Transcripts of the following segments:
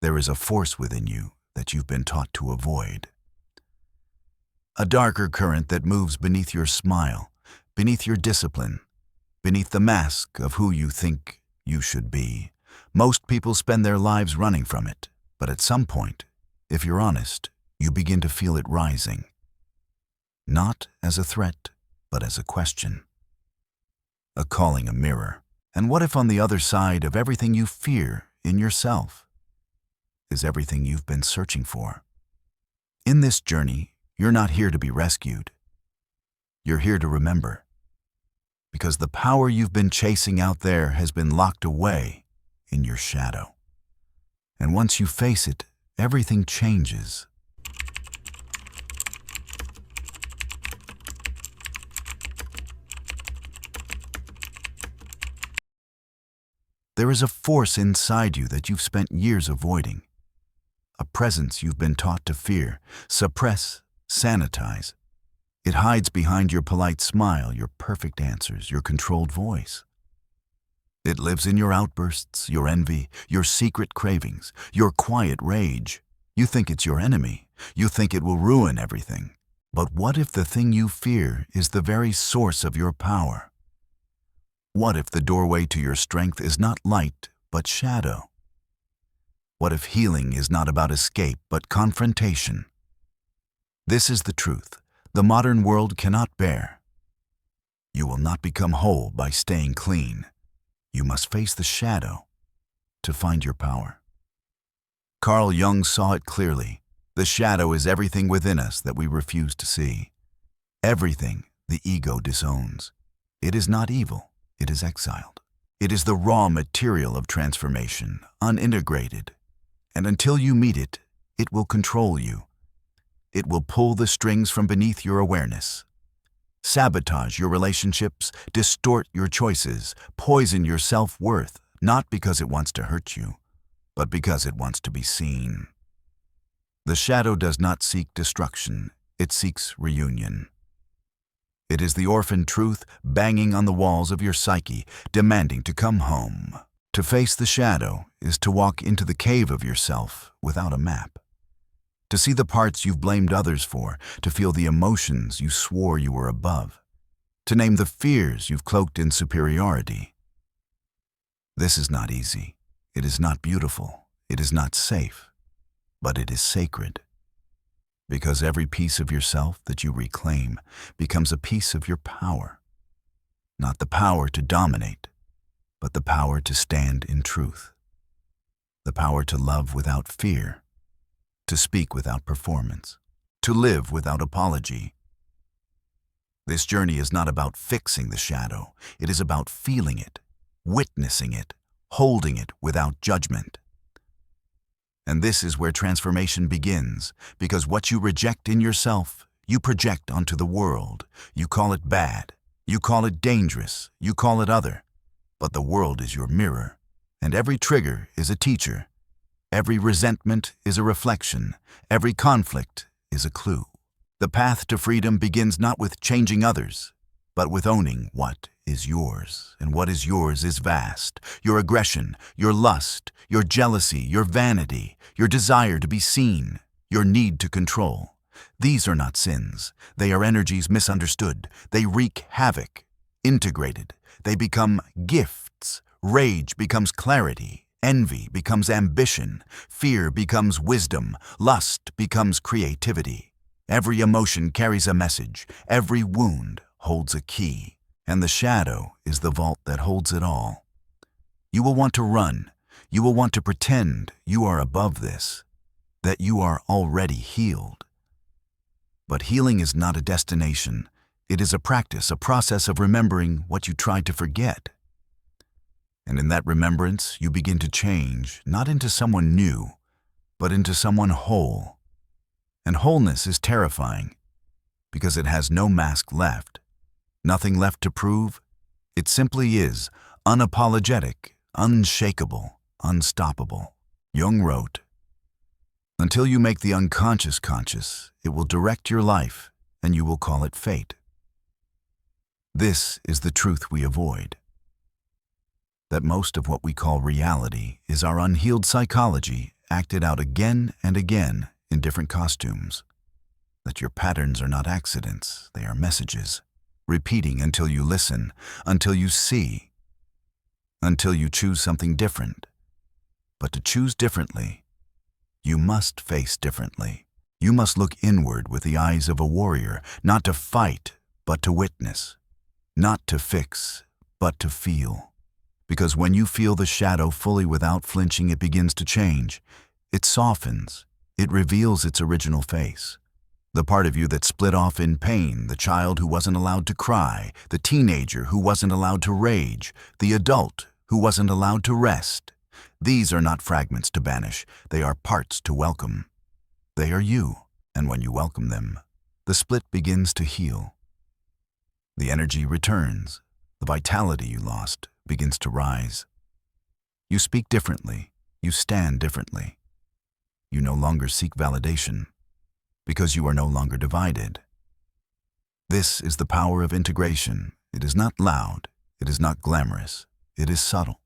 There is a force within you that you've been taught to avoid. A darker current that moves beneath your smile, beneath your discipline, beneath the mask of who you think you should be. Most people spend their lives running from it, but at some point, if you're honest, you begin to feel it rising. Not as a threat, but as a question. A calling, a mirror. And what if on the other side of everything you fear in yourself is everything you've been searching for? In this journey, you're not here to be rescued. You're here to remember. Because the power you've been chasing out there has been locked away in your shadow. And once you face it, everything changes. There is a force inside you that you've spent years avoiding. A presence you've been taught to fear, suppress, sanitize. It hides behind your polite smile, your perfect answers, your controlled voice. It lives in your outbursts, your envy, your secret cravings, your quiet rage. You think it's your enemy. You think it will ruin everything. But what if the thing you fear is the very source of your power? What if the doorway to your strength is not light, but shadow? What if healing is not about escape, but confrontation? This is the truth the modern world cannot bear. You will not become whole by staying clean. You must face the shadow to find your power. Carl Jung saw it clearly. The shadow is everything within us that we refuse to see. Everything the ego disowns. It is not evil. It is exiled. It is the raw material of transformation, unintegrated. And until you meet it, it will control you. It will pull the strings from beneath your awareness, sabotage your relationships, distort your choices, poison your self-worth, not because it wants to hurt you, but because it wants to be seen. The shadow does not seek destruction, it seeks reunion. It is the orphan truth banging on the walls of your psyche, demanding to come home. To face the shadow is to walk into the cave of yourself without a map. To see the parts you've blamed others for, to feel the emotions you swore you were above, to name the fears you've cloaked in superiority. This is not easy. It is not beautiful. It is not safe. But it is sacred. Because every piece of yourself that you reclaim becomes a piece of your power. Not the power to dominate, but the power to stand in truth. The power to love without fear, to speak without performance, to live without apology. This journey is not about fixing the shadow. It is about feeling it, witnessing it, holding it without judgment. And this is where transformation begins, because what you reject in yourself, you project onto the world. You call it bad, you call it dangerous, you call it other. But the world is your mirror, and every trigger is a teacher. Every resentment is a reflection. Every conflict is a clue. The path to freedom begins not with changing others, but with owning what is yours. And what is yours is vast. Your aggression, your lust, your jealousy, your vanity, your desire to be seen, your need to control. These are not sins. They are energies misunderstood. They wreak havoc. Integrated, they become gifts. Rage becomes clarity. Envy becomes ambition. Fear becomes wisdom. Lust becomes creativity. Every emotion carries a message. Every wound holds a key. And the shadow is the vault that holds it all. You will want to run. You will want to pretend you are above this, that you are already healed. But healing is not a destination. It is a practice, a process of remembering what you tried to forget. And in that remembrance, you begin to change, not into someone new, but into someone whole. And wholeness is terrifying, because it has no mask left, nothing left to prove. It simply is, unapologetic, unshakable, unstoppable. Jung wrote, "Until you make the unconscious conscious, it will direct your life, and you will call it fate." This is the truth we avoid. That most of what we call reality is our unhealed psychology acted out again and again in different costumes. That your patterns are not accidents, they are messages, repeating until you listen, until you see, until you choose something different. But to choose differently, you must face differently. You must look inward with the eyes of a warrior, not to fight, but to witness, not to fix, but to feel. Because when you feel the shadow fully without flinching, it begins to change. It softens. It reveals its original face. The part of you that split off in pain, the child who wasn't allowed to cry, the teenager who wasn't allowed to rage, the adult who wasn't allowed to rest. These are not fragments to banish. They are parts to welcome. They are you, and when you welcome them, the split begins to heal. The energy returns. The vitality you lost begins to rise. You speak differently. You stand differently. You no longer seek validation, because you are no longer divided. This is the power of integration. It is not loud. It is not glamorous. It is subtle,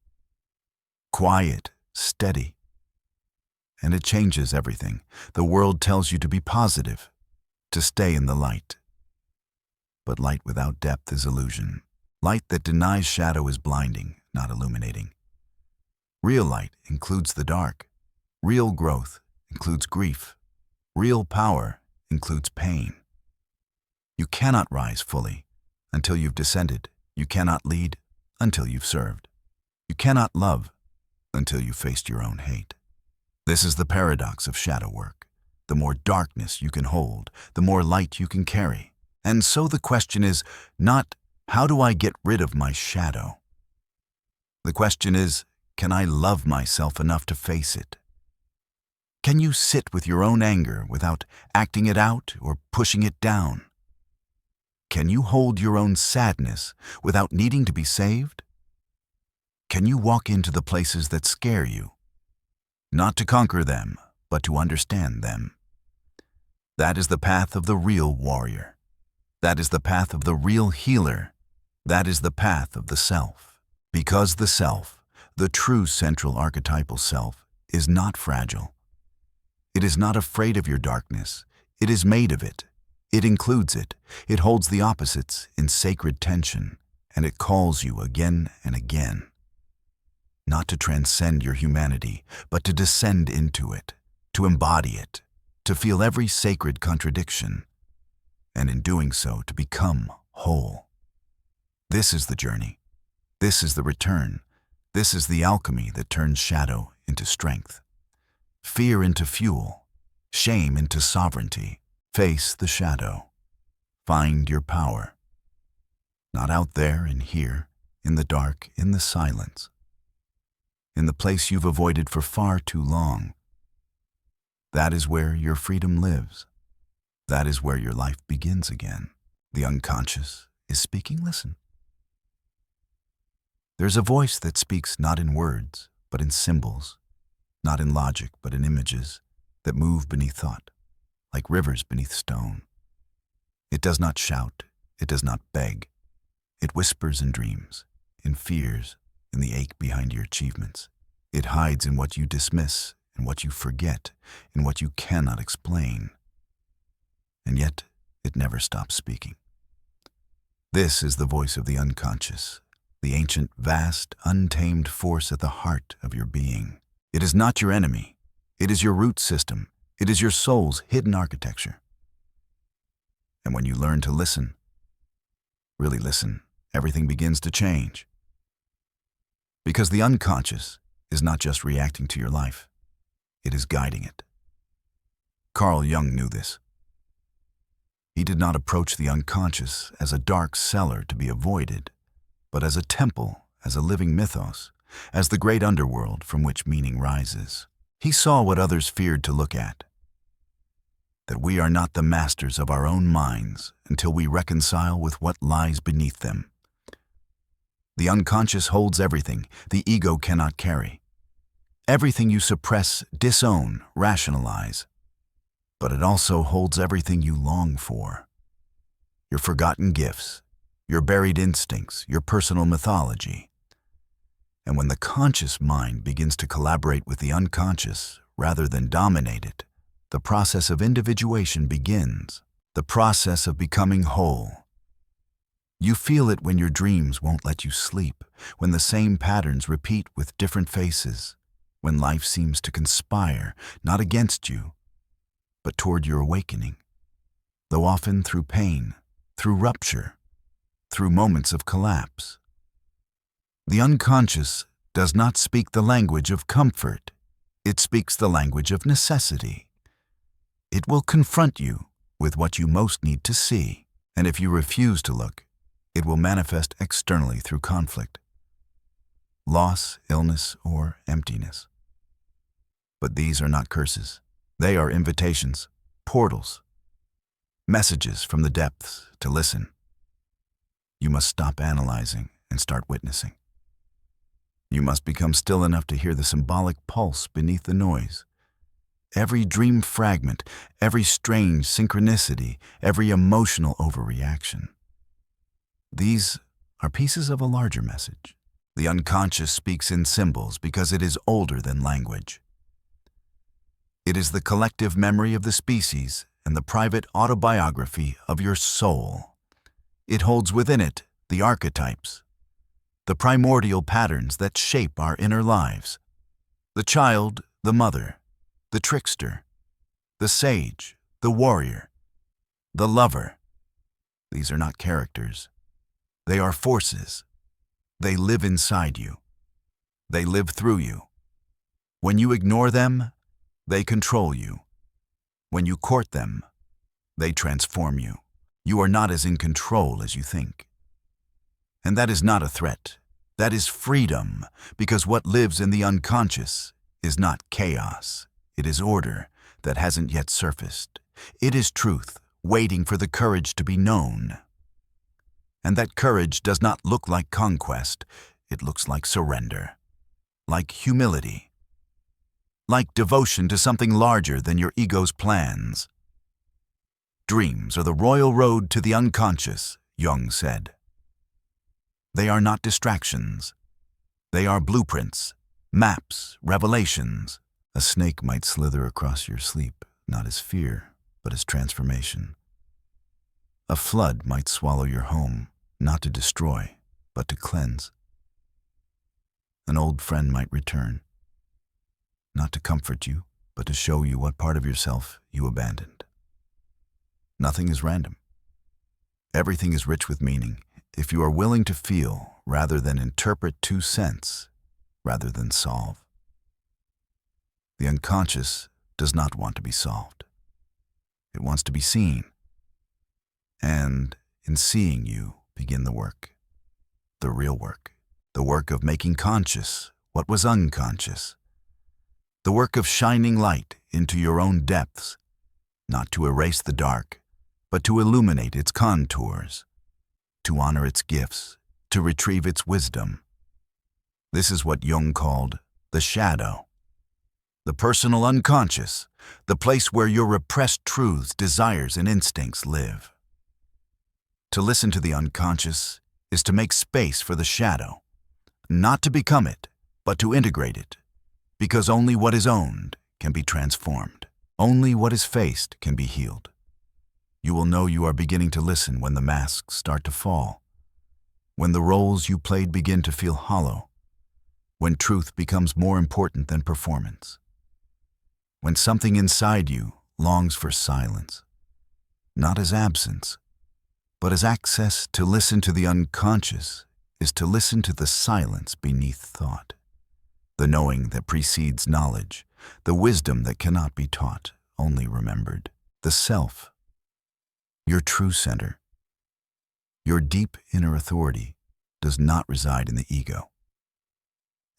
quiet, steady. And it changes everything. The world tells you to be positive, to stay in the light. But light without depth is illusion. Light that denies shadow is blinding, not illuminating. Real light includes the dark. Real growth includes grief. Real power includes pain. You cannot rise fully until you've descended. You cannot lead until you've served. You cannot love until you've faced your own hate. This is the paradox of shadow work. The more darkness you can hold, the more light you can carry. And so the question is not, how do I get rid of my shadow? The question is, can I love myself enough to face it? Can you sit with your own anger without acting it out or pushing it down? Can you hold your own sadness without needing to be saved? Can you walk into the places that scare you? Not to conquer them, but to understand them. That is the path of the real warrior. That is the path of the real healer. That is the path of the self. Because the self, the true central archetypal self, is not fragile. It is not afraid of your darkness. It is made of it. It includes it. It holds the opposites in sacred tension, and it calls you again and again. Not to transcend your humanity, but to descend into it, to embody it, to feel every sacred contradiction, and in doing so to become whole. This is the journey. This is the return. This is the alchemy that turns shadow into strength. Fear into fuel, shame into sovereignty. Face the shadow. Find your power. Not out there and here, in the dark, in the silence, in the place you've avoided for far too long. That is where your freedom lives. That is where your life begins again. The unconscious is speaking. Listen. There's a voice that speaks not in words, but in symbols. Not in logic, but in images that move beneath thought, like rivers beneath stone. It does not shout, it does not beg. It whispers in dreams, in fears, in the ache behind your achievements. It hides in what you dismiss, in what you forget, in what you cannot explain. And yet, it never stops speaking. This is the voice of the unconscious, the ancient, vast, untamed force at the heart of your being. It is not your enemy. It is your root system. It is your soul's hidden architecture. And when you learn to listen, really listen, everything begins to change. Because the unconscious is not just reacting to your life, it is guiding it. Carl Jung knew this. He did not approach the unconscious as a dark cellar to be avoided, but as a temple, as a living mythos, as the great underworld from which meaning rises. He saw what others feared to look at, that we are not the masters of our own minds until we reconcile with what lies beneath them. The unconscious holds everything the ego cannot carry. Everything you suppress, disown, rationalize. But it also holds everything you long for. Your forgotten gifts, your buried instincts, your personal mythology. And when the conscious mind begins to collaborate with the unconscious, rather than dominate it, the process of individuation begins, the process of becoming whole. You feel it when your dreams won't let you sleep, when the same patterns repeat with different faces, when life seems to conspire, not against you, but toward your awakening, though often through pain, through rupture, through moments of collapse. The unconscious does not speak the language of comfort. It speaks the language of necessity. It will confront you with what you most need to see, and if you refuse to look, it will manifest externally through conflict, loss, illness, or emptiness. But these are not curses. They are invitations, portals, messages from the depths to listen. You must stop analyzing and start witnessing. You must become still enough to hear the symbolic pulse beneath the noise. Every dream fragment, every strange synchronicity, every emotional overreaction. These are pieces of a larger message. The unconscious speaks in symbols because it is older than language. It is the collective memory of the species and the private autobiography of your soul. It holds within it the archetypes, the primordial patterns that shape our inner lives. The child, the mother, the trickster, the sage, the warrior, the lover. These are not characters. They are forces. They live inside you. They live through you. When you ignore them, they control you. When you court them, they transform you. You are not as in control as you think. And that is not a threat. That is freedom, because what lives in the unconscious is not chaos. It is order that hasn't yet surfaced. It is truth, waiting for the courage to be known. And that courage does not look like conquest. It looks like surrender, like humility, like devotion to something larger than your ego's plans. Dreams are the royal road to the unconscious, Jung said. They are not distractions. They are blueprints, maps, revelations. A snake might slither across your sleep, not as fear, but as transformation. A flood might swallow your home, not to destroy, but to cleanse. An old friend might return, not to comfort you, but to show you what part of yourself you abandoned. Nothing is random. Everything is rich with meaning, if you are willing to feel rather than interpret to sense, rather than solve. The unconscious does not want to be solved. It wants to be seen. And in seeing you, begin the work, the real work, the work of making conscious what was unconscious, the work of shining light into your own depths, not to erase the dark, but to illuminate its contours, to honor its gifts, to retrieve its wisdom. This is what Jung called the shadow, the personal unconscious, the place where your repressed truths, desires, and instincts live. To listen to the unconscious is to make space for the shadow, not to become it, but to integrate it, because only what is owned can be transformed. Only what is faced can be healed. You will know you are beginning to listen when the masks start to fall, when the roles you played begin to feel hollow, when truth becomes more important than performance, when something inside you longs for silence, not as absence, but as access. To listen to the unconscious is to listen to the silence beneath thought, the knowing that precedes knowledge, the wisdom that cannot be taught, only remembered, the self, your true center. Your deep inner authority does not reside in the ego.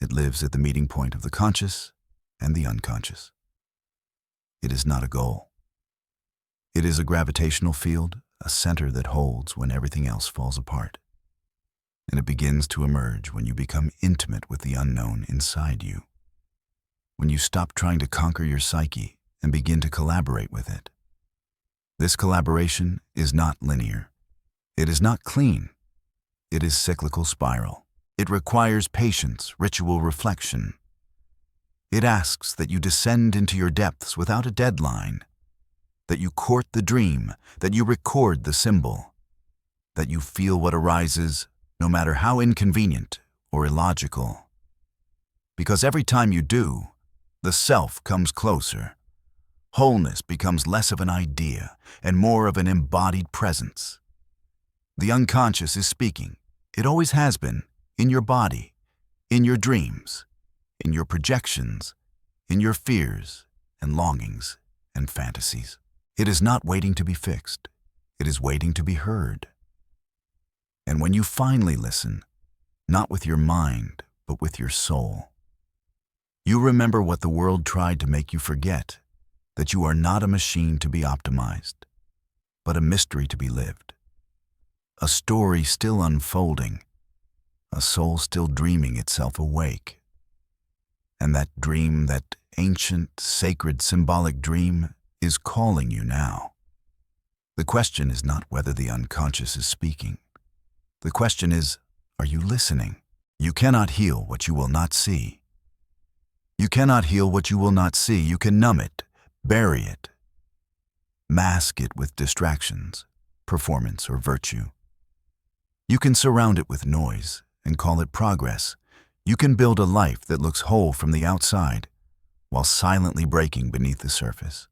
It lives at the meeting point of the conscious and the unconscious. It is not a goal. It is a gravitational field, a center that holds when everything else falls apart. And it begins to emerge when you become intimate with the unknown inside you, when you stop trying to conquer your psyche and begin to collaborate with it. This collaboration is not linear. It is not clean. It is cyclical spiral. It requires patience, ritual reflection, It asks that you descend into your depths without a deadline, that you court the dream, that you record the symbol, that you feel what arises, no matter how inconvenient or illogical. Because every time you do, the self comes closer. Wholeness becomes less of an idea and more of an embodied presence. The unconscious is speaking. It always has been, in your body, in your dreams, in your projections, in your fears and longings and fantasies. It is not waiting to be fixed. It is waiting to be heard. And when you finally listen, not with your mind, but with your soul, you remember what the world tried to make you forget, that you are not a machine to be optimized, but a mystery to be lived. A story still unfolding, a soul still dreaming itself awake. And that dream, that ancient, sacred, symbolic dream, is calling you now. The question is not whether the unconscious is speaking. The question is, are you listening? You cannot heal what you will not see. You cannot heal what you will not see. You can numb it, bury it, mask it with distractions, performance, or virtue. You can surround it with noise and call it progress. You can build a life that looks whole from the outside while silently breaking beneath the surface.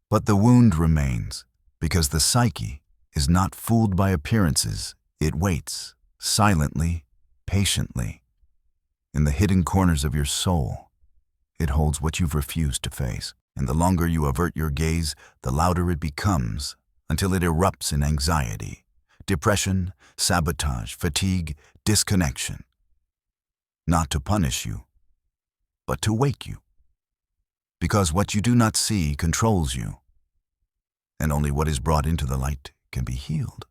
But the wound remains because the psyche is not fooled by appearances. It waits, silently, patiently. In the hidden corners of your soul, it holds what you've refused to face. And the longer you avert your gaze, the louder it becomes, until it erupts in anxiety, depression, sabotage, fatigue, disconnection. Not to punish you, but to wake you. Because what you do not see controls you, and only what is brought into the light can be healed.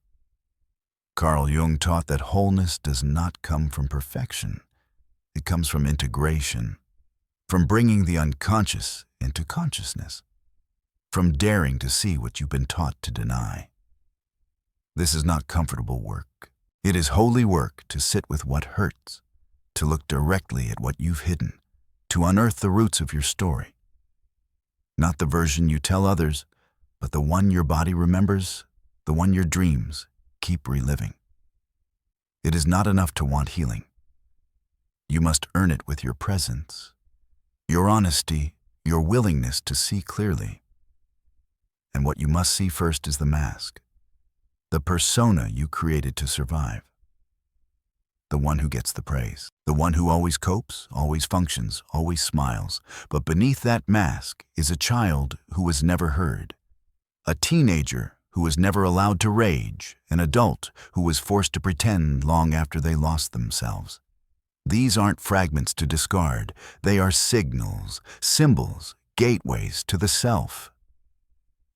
Carl Jung taught that wholeness does not come from perfection. It comes from integration, from bringing the unconscious into consciousness, from daring to see what you've been taught to deny. This is not comfortable work. It is holy work to sit with what hurts, to look directly at what you've hidden, to unearth the roots of your story. Not the version you tell others, but the one your body remembers, the one your dreams keep reliving. It is not enough to want healing. You must earn it with your presence, your honesty, your willingness to see clearly. And what you must see first is the mask, the persona you created to survive. The one who gets the praise, the one who always copes, always functions, always smiles. But beneath that mask is a child who was never heard, a teenager who was never allowed to rage, an adult who was forced to pretend long after they lost themselves. These aren't fragments to discard. They are signals, symbols, gateways to the self.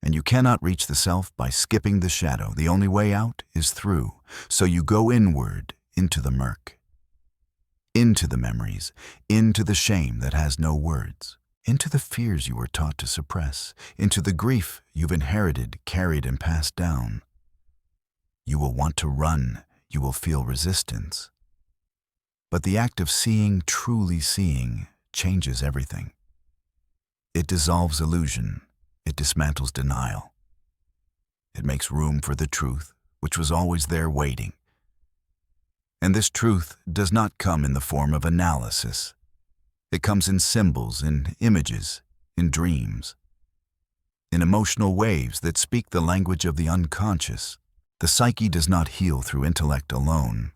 And you cannot reach the self by skipping the shadow. The only way out is through. So you go inward, into the murk, into the memories, into the shame that has no words, into the fears you were taught to suppress, into the grief you've inherited, carried, and passed down. You will want to run. You will feel resistance. But the act of seeing, truly seeing, changes everything. It dissolves illusion. It dismantles denial. It makes room for the truth, which was always there waiting. And this truth does not come in the form of analysis. It comes in symbols, in images, in dreams, in emotional waves that speak the language of the unconscious. The psyche does not heal through intellect alone.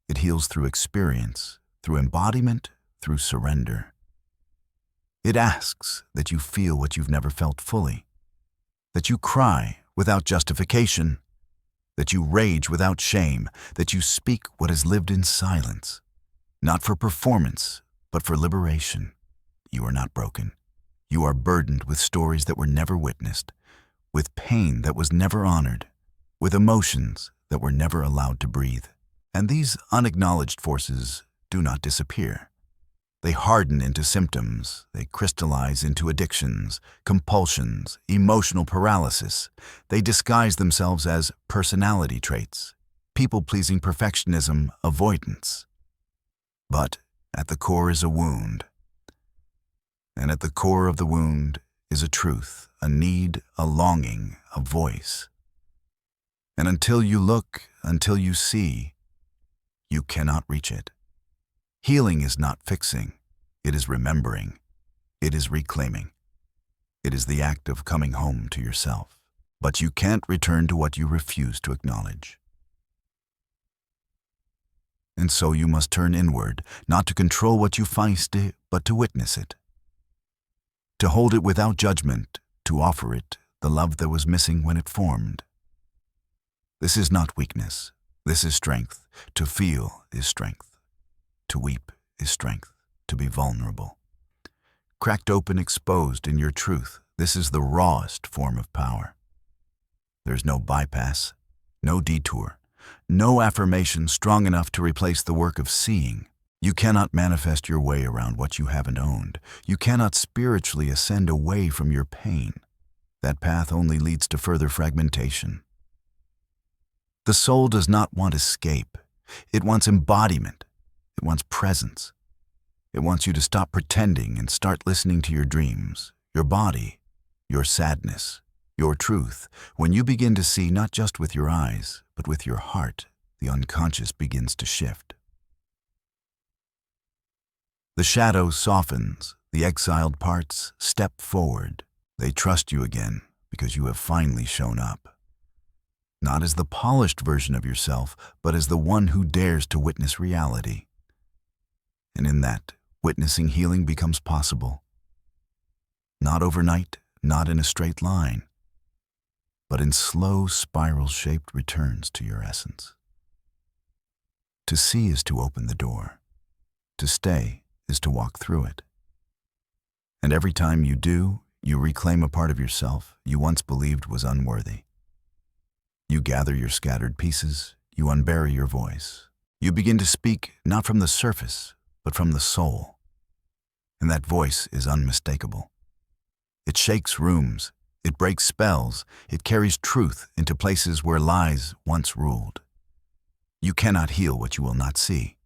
It heals through experience, through embodiment, through surrender. It asks that you feel what you've never felt fully, that you cry without justification, that you rage without shame, that you speak what is lived in silence, not for performance, but for liberation. You are not broken. You are burdened with stories that were never witnessed, with pain that was never honored, with emotions that were never allowed to breathe. And these unacknowledged forces do not disappear. They harden into symptoms. They crystallize into addictions, compulsions, emotional paralysis. They disguise themselves as personality traits, people-pleasing perfectionism, avoidance. But at the core is a wound, And at the core of the wound is a truth, a need, a longing, a voice. And until you look, until you see, you cannot reach it. Healing is not fixing. It is remembering. It is reclaiming. It is the act of coming home to yourself. But you can't return to what you refuse to acknowledge. And so you must turn inward, not to control what you feist, but to witness it. To hold it without judgment, to offer it the love that was missing when it formed. This is not weakness. This is strength. To feel is strength. To weep is strength. To be vulnerable. Cracked open, exposed in your truth, this is the rawest form of power. There's no bypass, no detour, no affirmation strong enough to replace the work of seeing. You cannot manifest your way around what you haven't owned. You cannot spiritually ascend away from your pain. That path only leads to further fragmentation. The soul does not want escape. It wants embodiment. It wants presence. It wants you to stop pretending and start listening to your dreams, your body, your sadness, your truth. When you begin to see not just with your eyes, but with your heart, the unconscious begins to shift. The shadow softens, the exiled parts step forward. They trust you again because you have finally shown up. Not as the polished version of yourself, but as the one who dares to witness reality. And in that, witnessing healing becomes possible. Not overnight, not in a straight line, but in slow, spiral-shaped returns to your essence. To see is to open the door. To stay is to walk through it. And every time you do, you reclaim a part of yourself you once believed was unworthy. You gather your scattered pieces, you unbury your voice. You begin to speak not from the surface, but from the soul. And that voice is unmistakable. It shakes rooms, it breaks spells, it carries truth into places where lies once ruled. You cannot heal what you will not see.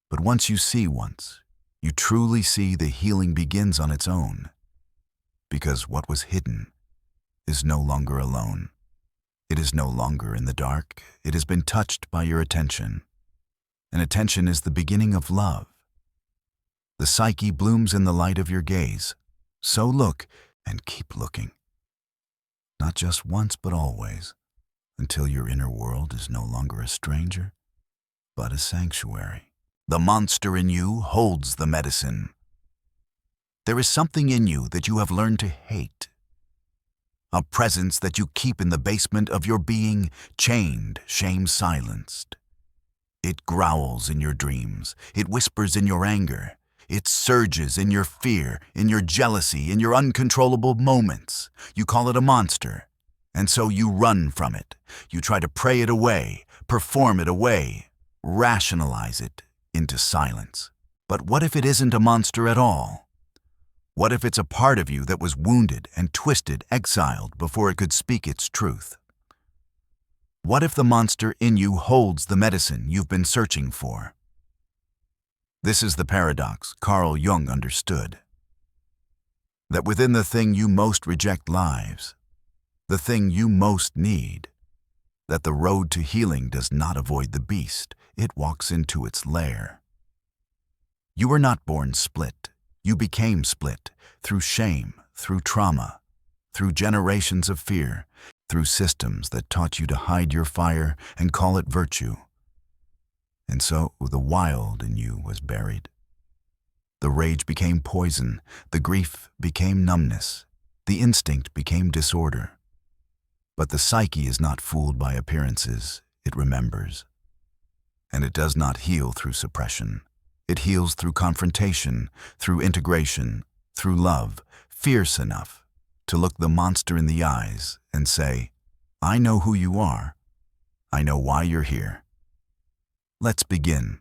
But once you see once, you truly see the healing begins on its own. Because what was hidden is no longer alone. It is no longer in the dark. It has been touched by your attention. And attention is the beginning of love. The psyche blooms in the light of your gaze. So look and keep looking. Not just once, but always, until your inner world is no longer a stranger, but a sanctuary. The monster in you holds the medicine. There is something in you that you have learned to hate. A presence that you keep in the basement of your being, chained, shame silenced. It growls in your dreams. It whispers in your anger. It surges in your fear, in your jealousy, in your uncontrollable moments. You call it a monster, and so you run from it. You try to pray it away, perform it away, rationalize it into silence. But what if it isn't a monster at all? What if it's a part of you that was wounded and twisted, exiled before it could speak its truth? What if the monster in you holds the medicine you've been searching for? This is the paradox Carl Jung understood. That within the thing you most reject lies, the thing you most need, that the road to healing does not avoid the beast, it walks into its lair. You were not born split. You became split through shame, through trauma, through generations of fear, through systems that taught you to hide your fire and call it virtue. And so the wild in you was buried. The rage became poison, the grief became numbness, the instinct became disorder. But the psyche is not fooled by appearances, it remembers. And it does not heal through suppression. It heals through confrontation, through integration, through love, fierce enough to look the monster in the eyes and say, I know who you are. I know why you're here. Let's begin.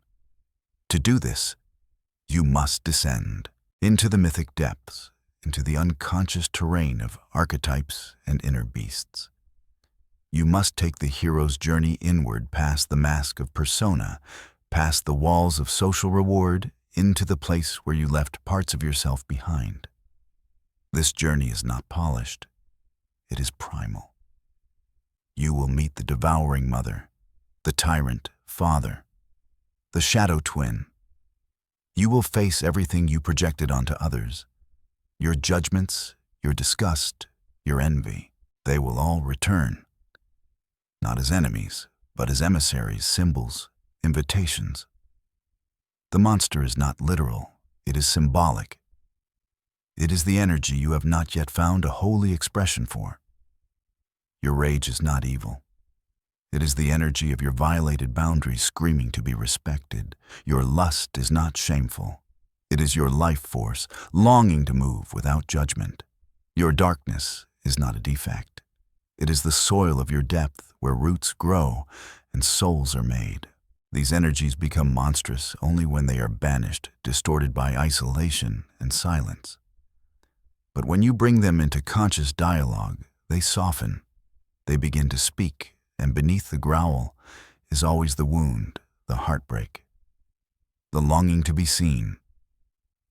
To do this, you must descend into the mythic depths, into the unconscious terrain of archetypes and inner beasts. You must take the hero's journey inward past the mask of persona, past the walls of social reward, into the place where you left parts of yourself behind. This journey is not polished. It is primal. You will meet the devouring mother, the tyrant father, the shadow twin. You will face everything you projected onto others. Your judgments, your disgust, your envy, they will all return. Not as enemies, but as emissaries, symbols, invitations. The monster is not literal, it is symbolic. It is the energy you have not yet found a holy expression for. Your rage is not evil. It is the energy of your violated boundaries screaming to be respected. Your lust is not shameful. It is your life force longing to move without judgment. Your darkness is not a defect. It is the soil of your depth where roots grow and souls are made. These energies become monstrous only when they are banished, distorted by isolation and silence. But when you bring them into conscious dialogue, they soften. They begin to speak, and beneath the growl is always the wound, the heartbreak, the longing to be seen.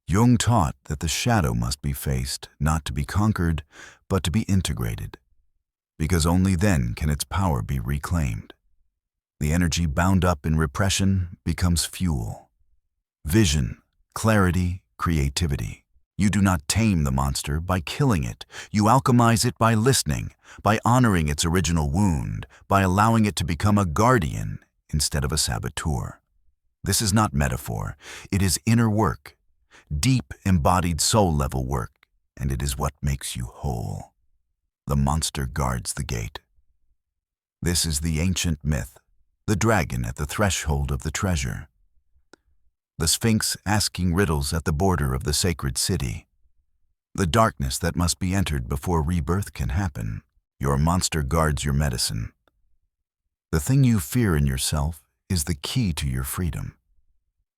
Jung taught that the shadow must be faced, not to be conquered, but to be integrated, because only then can its power be reclaimed. The energy bound up in repression becomes fuel. Vision, clarity, creativity. You do not tame the monster by killing it. You alchemize it by listening, by honoring its original wound, by allowing it to become a guardian instead of a saboteur. This is not metaphor. It is inner work, deep embodied soul-level work, and it is what makes you whole. The monster guards the gate. This is the ancient myth, the dragon at the threshold of the treasure, the sphinx asking riddles at the border of the sacred city, the darkness that must be entered before rebirth can happen. Your monster guards your medicine. The thing you fear in yourself is the key to your freedom,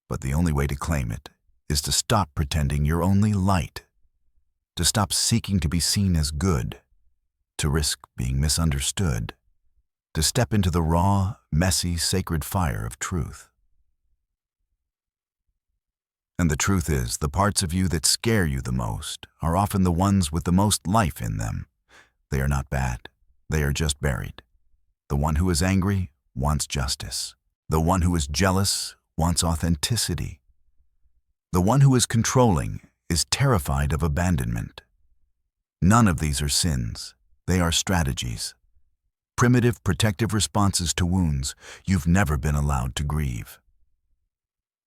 but the only way to claim it is to stop pretending you're only light, to stop seeking to be seen as good, to risk being misunderstood, to step into the raw, messy, sacred fire of truth. And the truth is, the parts of you that scare you the most are often the ones with the most life in them. They are not bad. They are just buried. The one who is angry wants justice. The one who is jealous wants authenticity. The one who is controlling is terrified of abandonment. None of these are sins. They are strategies. Primitive protective responses to wounds you've never been allowed to grieve.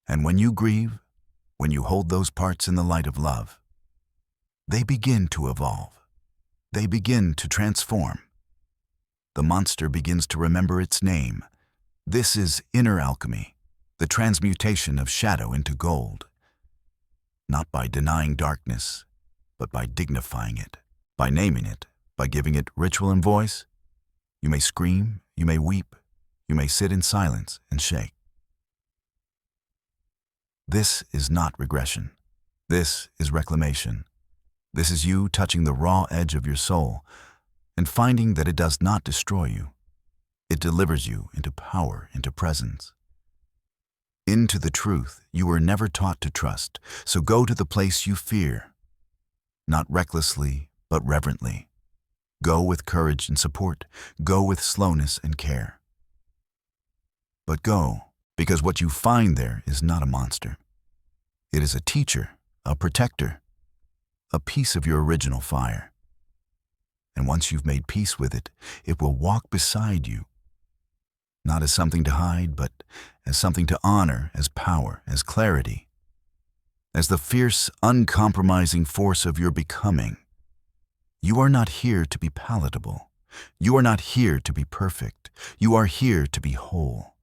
And when you grieve, when you hold those parts in the light of love, they begin to evolve. They begin to transform. The monster begins to remember its name. This is inner alchemy, the transmutation of shadow into gold. Not by denying darkness, but by dignifying it, by naming it, by giving it ritual and voice. You may scream, you may weep, you may sit in silence and shake. This is not regression. This is reclamation. This is you touching the raw edge of your soul and finding that it does not destroy you. It delivers you into power, into presence, into the truth you were never taught to trust. So go to the place you fear, not recklessly, but reverently. Go with courage and support. Go with slowness and care. But go, because what you find there is not a monster. It is a teacher, a protector, a piece of your original fire. And once you've made peace with it, it will walk beside you, not as something to hide, but as something to honor, as power, as clarity, as the fierce, uncompromising force of your becoming. You are not here to be palatable. You are not here to be perfect. You are here to be whole.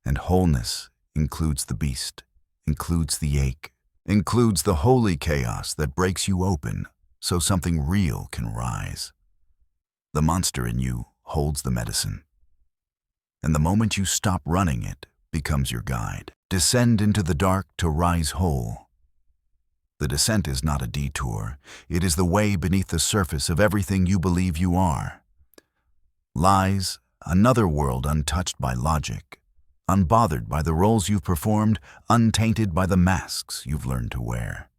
And wholeness includes the beast, includes the ache, includes the holy chaos that breaks you open so something real can rise. The monster in you holds the medicine. And the moment you stop running, it becomes your guide. Descend into the dark to rise whole. The descent is not a detour. It is the way beneath the surface of everything you believe you are. Lies, another world untouched by logic. unbothered by the roles you've performed, untainted by the masks you've learned to wear.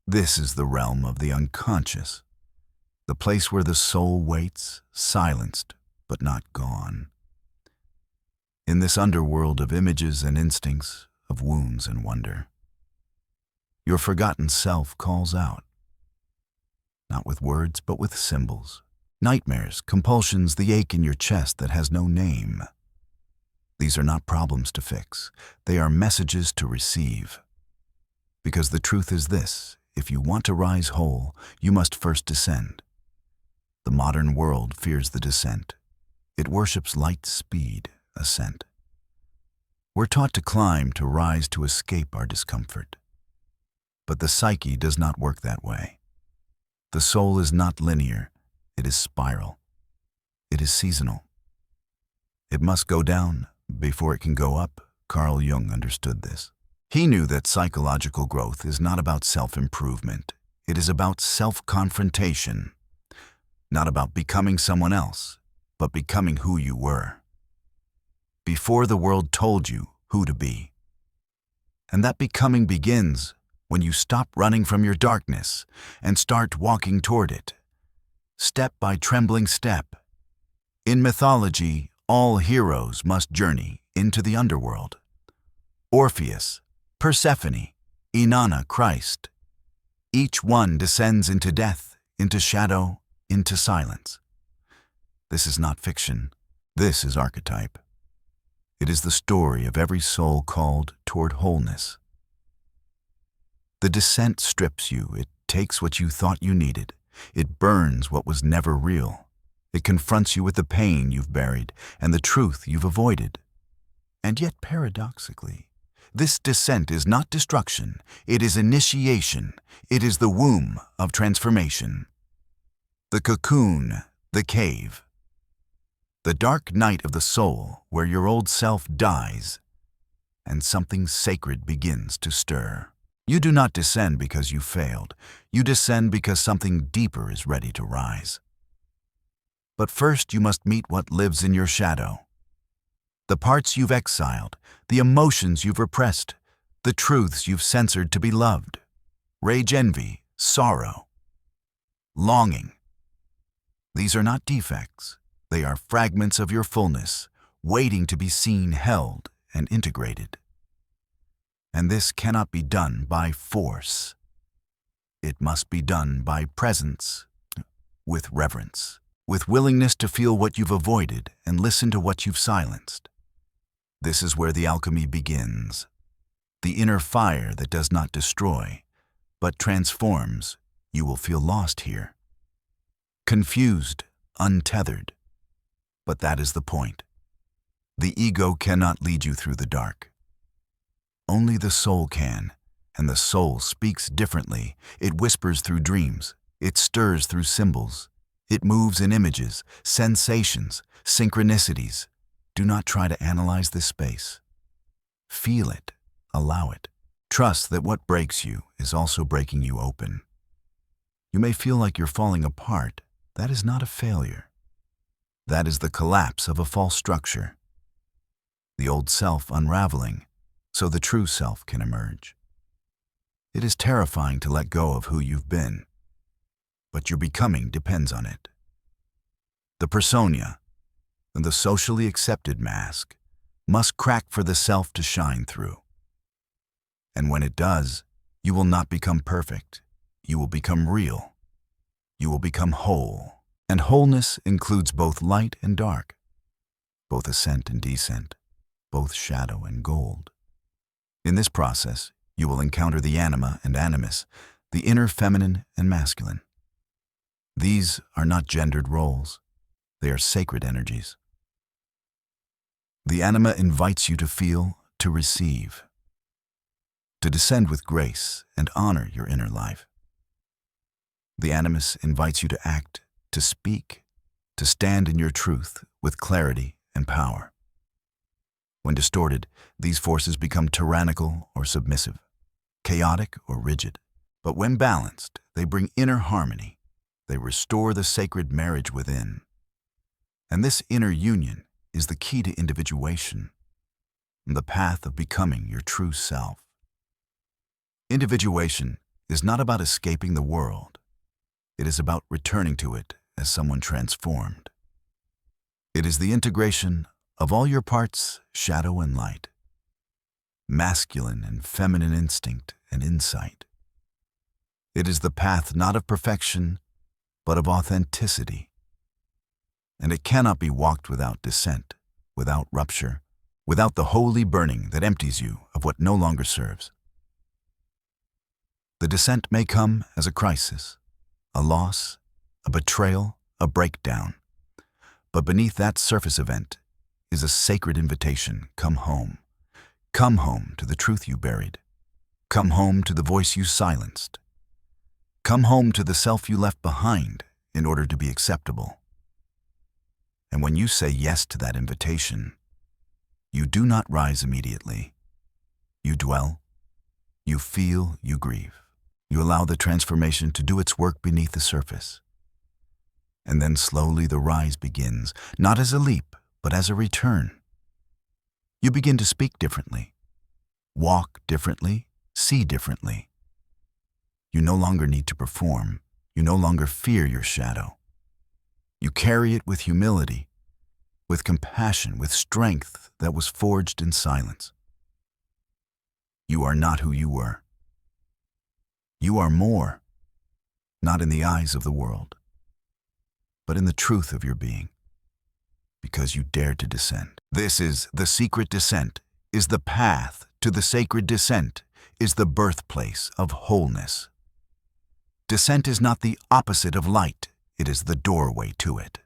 This is the realm of the unconscious, the place where the soul waits, silenced but not gone. In this underworld of images and instincts, of wounds and wonder, your forgotten self calls out, not with words but with symbols. Nightmares, compulsions, the ache in your chest that has no name. These are not problems to fix. They are messages to receive. Because the truth is this: if you want to rise whole, you must first descend. The modern world fears the descent. It worships light speed, ascent. We're taught to climb, to rise, to escape our discomfort. But the psyche does not work that way. The soul is not linear. It is spiral. It is seasonal. It must go down before it can go up. Carl Jung understood this. He knew that psychological growth is not about self-improvement. It is about self-confrontation. Not about becoming someone else, but becoming who you were, before the world told you who to be. And that becoming begins when you stop running from your darkness and start walking toward it, step by trembling step. In mythology, all heroes must journey into the underworld. Orpheus, Persephone, Inanna, Christ. Each one descends into death, into shadow, into silence. This is not fiction. This is archetype. It is the story of every soul called toward wholeness. The descent strips you. It takes what you thought you needed. It burns what was never real. It confronts you with the pain you've buried and the truth you've avoided. And yet, paradoxically, this descent is not destruction. It is initiation. It is the womb of transformation. The cocoon, the cave. The dark night of the soul where your old self dies and something sacred begins to stir. You do not descend because you failed. You descend because something deeper is ready to rise. But first you must meet what lives in your shadow. The parts you've exiled, the emotions you've repressed, the truths you've censored to be loved. Rage, envy, sorrow, longing. These are not defects. They are fragments of your fullness, waiting to be seen, held, and integrated. And this cannot be done by force. It must be done by presence, with reverence, with willingness to feel what you've avoided and listen to what you've silenced. This is where the alchemy begins. The inner fire that does not destroy, but transforms. You will feel lost here. Confused, untethered. But that is the point. The ego cannot lead you through the dark. Only the soul can, and the soul speaks differently. It whispers through dreams. It stirs through symbols. It moves in images, sensations, synchronicities. Do not try to analyze this space. Feel it. Allow it. Trust that what breaks you is also breaking you open. You may feel like you're falling apart. That is not a failure. That is the collapse of a false structure. The old self unraveling, so the true self can emerge. It is terrifying to let go of who you've been, but your becoming depends on it. The persona, and the socially accepted mask, must crack for the self to shine through. And when it does, you will not become perfect. You will become real. You will become whole. And wholeness includes both light and dark, both ascent and descent, both shadow and gold. In this process, you will encounter the anima and animus, the inner feminine and masculine. These are not gendered roles. They are sacred energies. The anima invites you to feel, to receive, to descend with grace and honor your inner life. The animus invites you to act, to speak, to stand in your truth with clarity and power. When distorted, these forces become tyrannical or submissive, chaotic or rigid. But when balanced, they bring inner harmony. They restore the sacred marriage within. And this inner union is the key to individuation. the path of becoming your true self. Individuation is not about escaping the world. It is about returning to it as someone transformed. It is the integration of all your parts, shadow and light, masculine and feminine instinct and insight. It is the path not of perfection, but of authenticity. And it cannot be walked without dissent, without rupture, without the holy burning that empties you of what no longer serves. The descent may come as a crisis, a loss, a betrayal, a breakdown. But beneath that surface event is a sacred invitation. Come home. Come home to the truth you buried. Come home to the voice you silenced. Come home to the self you left behind in order to be acceptable. And when you say yes to that invitation, you do not rise immediately. You dwell, you feel, you grieve. You allow the transformation to do its work beneath the surface. And then slowly the rise begins, not as a leap, but as a return. You begin to speak differently, walk differently, see differently. You no longer need to perform. You no longer fear your shadow. You carry it with humility, with compassion, with strength that was forged in silence. You are not who you were. You are more, not in the eyes of the world, but in the truth of your being, because you dared to descend. This is the secret descent, is the path to the sacred descent, is the birthplace of wholeness. Descent is not the opposite of light, it is the doorway to it.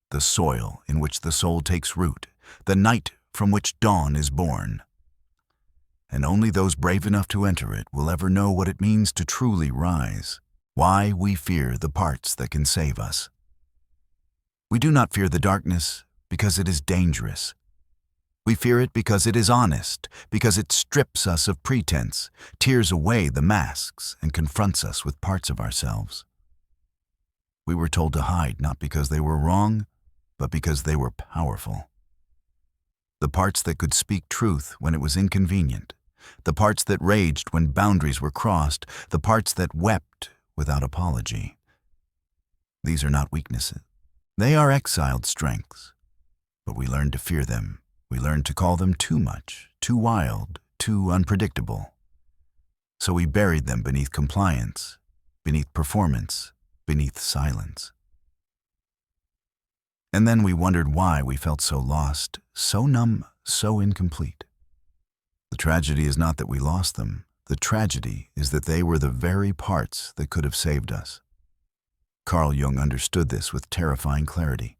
The soil in which the soul takes root, the night from which dawn is born. And only those brave enough to enter it will ever know what it means to truly rise, why we fear the parts that can save us. We do not fear the darkness because it is dangerous. We fear it because it is honest, because it strips us of pretense, tears away the masks, and confronts us with parts of ourselves. We were told to hide not because they were wrong, but because they were powerful. The parts that could speak truth when it was inconvenient, the parts that raged when boundaries were crossed, the parts that wept without apology. These are not weaknesses. They are exiled strengths, but we learned to fear them. We learned to call them too much, too wild, too unpredictable. So we buried them beneath compliance, beneath performance, beneath silence. And then we wondered why we felt so lost, so numb, so incomplete. The tragedy is not that we lost them. The tragedy is that they were the very parts that could have saved us. Carl Jung understood this with terrifying clarity.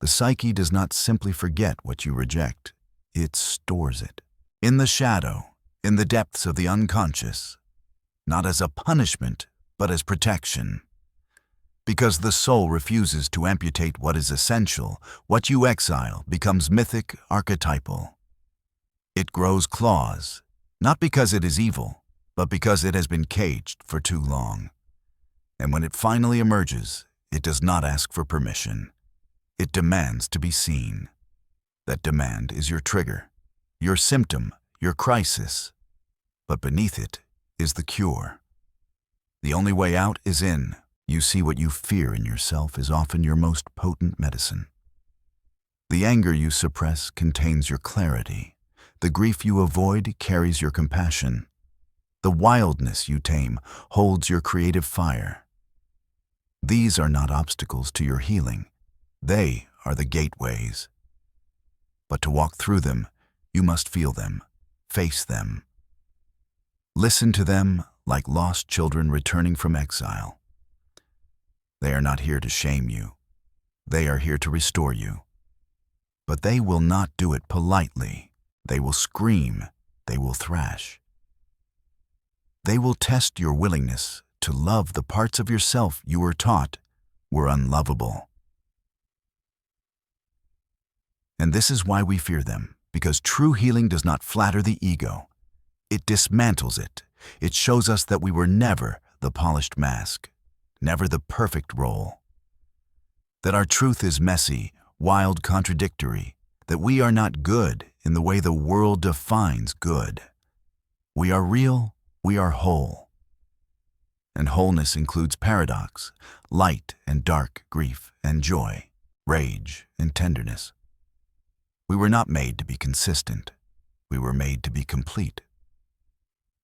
The psyche does not simply forget what you reject, it stores it. In the shadow, in the depths of the unconscious, not as a punishment, but as protection. Because the soul refuses to amputate what is essential, what you exile becomes mythic, archetypal. It grows claws, not because it is evil, but because it has been caged for too long. And when it finally emerges, it does not ask for permission. It demands to be seen. That demand is your trigger, your symptom, your crisis. But beneath it is the cure. The only way out is in. You see what you fear in yourself is often your most potent medicine. The anger you suppress contains your clarity. The grief you avoid carries your compassion. The wildness you tame holds your creative fire. These are not obstacles to your healing. They are the gateways. But to walk through them, you must feel them, face them. Listen to them like lost children returning from exile. They are not here to shame you. They are here to restore you. But they will not do it politely. They will scream. They will thrash. They will test your willingness to love the parts of yourself you were taught were unlovable. And this is why we fear them, because true healing does not flatter the ego. It dismantles it. It shows us that we were never the polished mask, never the perfect role. That our truth is messy, wild, contradictory. that we are not good in the way the world defines good. We are real, we are whole. And wholeness includes paradox, light and dark, grief and joy, rage and tenderness. We were not made to be consistent. We were made to be complete.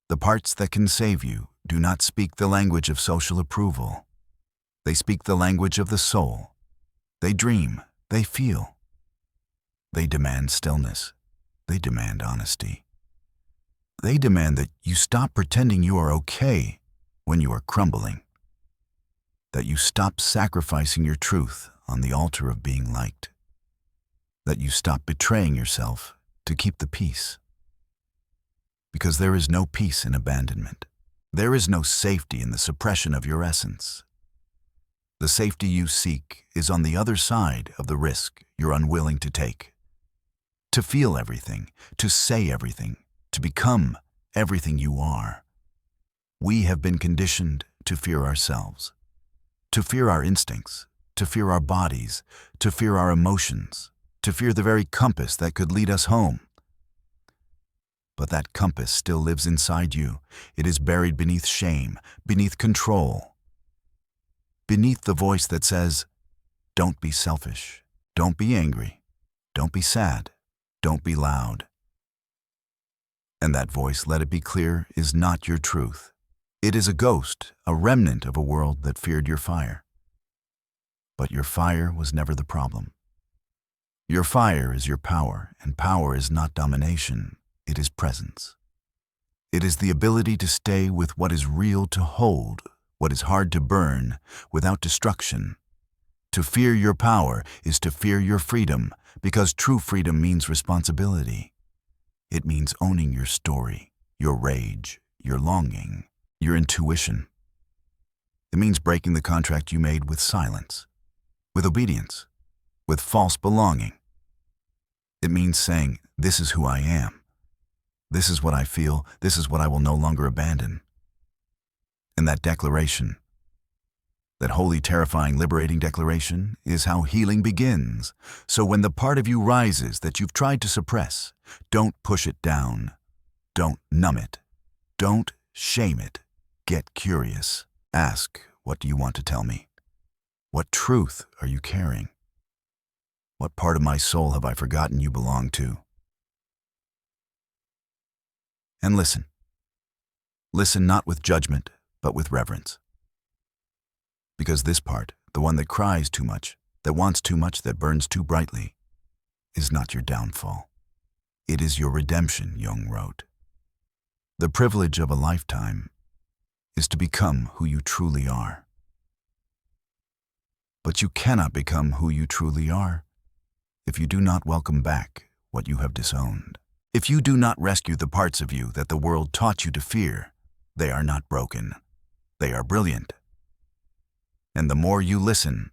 The parts that can save you do not speak the language of social approval. They speak the language of the soul. They dream, they feel. They demand stillness. They demand honesty. They demand that you stop pretending you are okay when you are crumbling. That you stop sacrificing your truth on the altar of being liked. That you stop betraying yourself to keep the peace. Because there is no peace in abandonment. There is no safety in the suppression of your essence. The safety you seek is on the other side of the risk you're unwilling to take. To feel everything, to say everything, to become everything you are. We have been conditioned to fear ourselves, to fear our instincts, to fear our bodies, to fear our emotions, to fear the very compass that could lead us home. But that compass still lives inside you. It is buried beneath shame, beneath control, beneath the voice that says, don't be selfish, don't be angry, don't be sad, don't be loud. And that voice, let it be clear, is not your truth. It is a ghost, a remnant of a world that feared your fire. But your fire was never the problem. Your fire is your power, and power is not domination. It is presence. It is the ability to stay with what is real, to hold what is hard to burn without destruction. To fear your power is to fear your freedom, because true freedom means responsibility. It means owning your story, your rage, your longing, your intuition. It means breaking the contract you made with silence, with obedience, with false belonging. It means saying, this is who I am. This is what I feel. This is what I will no longer abandon. And that declaration, that holy, terrifying, liberating declaration, is how healing begins. So when the part of you rises that you've tried to suppress, don't push it down. Don't numb it. Don't shame it. Get curious. Ask, what do you want to tell me? What truth are you carrying? What part of my soul have I forgotten you belong to? And listen. Listen not with judgment, but with reverence. Because this part, the one that cries too much, that wants too much, that burns too brightly, is not your downfall. It is your redemption, Jung wrote. The privilege of a lifetime is to become who you truly are. But you cannot become who you truly are if you do not welcome back what you have disowned. If you do not rescue the parts of you that the world taught you to fear, they are not broken. They are brilliant. And the more you listen,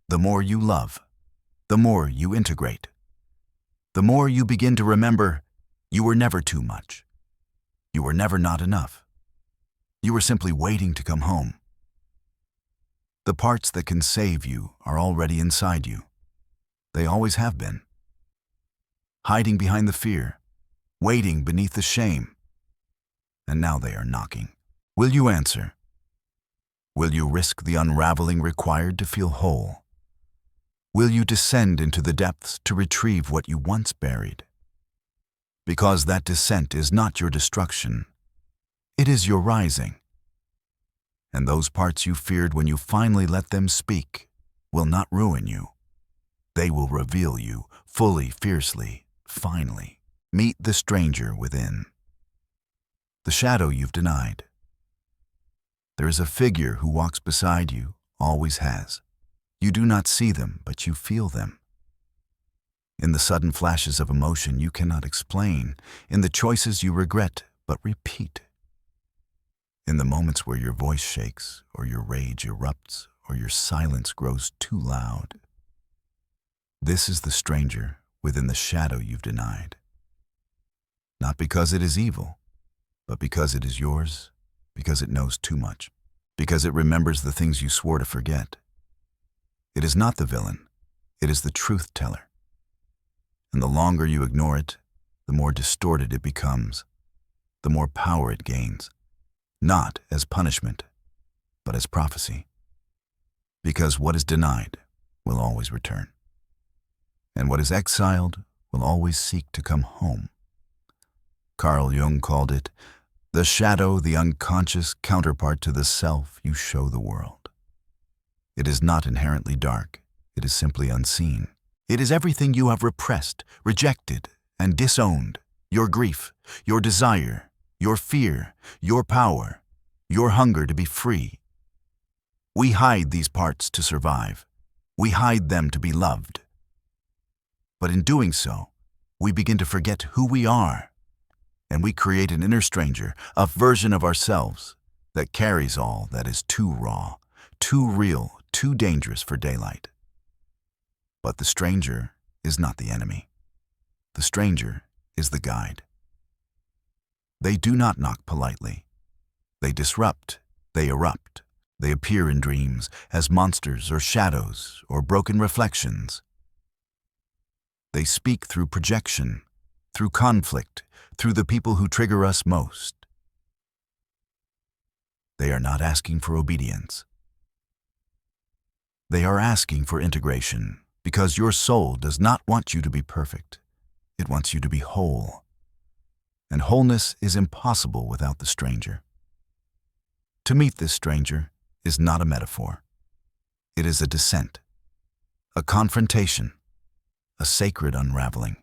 the more you love, the more you integrate, the more you begin to remember you were never too much. You were never not enough. You were simply waiting to come home. The parts that can save you are already inside you. They always have been. Hiding behind the fear, waiting beneath the shame. And now they are knocking. Will you answer? Will you risk the unraveling required to feel whole? Will you descend into the depths to retrieve what you once buried? Because that descent is not your destruction. It is your rising. And those parts you feared when you finally let them speak will not ruin you. They will reveal you fully, fiercely, finally. Meet the stranger within. The shadow you've denied. There is a figure who walks beside you, always has. You do not see them, but you feel them. In the sudden flashes of emotion you cannot explain, in the choices you regret but repeat. In the moments where your voice shakes, or your rage erupts, or your silence grows too loud. This is the stranger within the shadow you've denied. Not because it is evil, but because it is yours, because it knows too much, because it remembers the things you swore to forget. It is not the villain, it is the truth teller. And the longer you ignore it, the more distorted it becomes, the more power it gains, not as punishment, but as prophecy. Because what is denied will always return, and what is exiled will always seek to come home. Carl Jung called it the shadow, the unconscious counterpart to the self you show the world. It is not inherently dark, it is simply unseen. It is everything you have repressed, rejected, and disowned: your grief, your desire, your fear, your power, your hunger to be free. We hide these parts to survive. We hide them to be loved. But in doing so, we begin to forget who we are, and we create an inner stranger, a version of ourselves that carries all that is too raw, too real, too dangerous for daylight. But the stranger is not the enemy. The stranger is the guide. They do not knock politely. They disrupt, they erupt. They appear in dreams as monsters or shadows or broken reflections. They speak through projection, through conflict, through the people who trigger us most. They are not asking for obedience. They are asking for integration, because your soul does not want you to be perfect. It wants you to be whole. And wholeness is impossible without the stranger. To meet this stranger is not a metaphor. It is a descent, a confrontation, a sacred unraveling.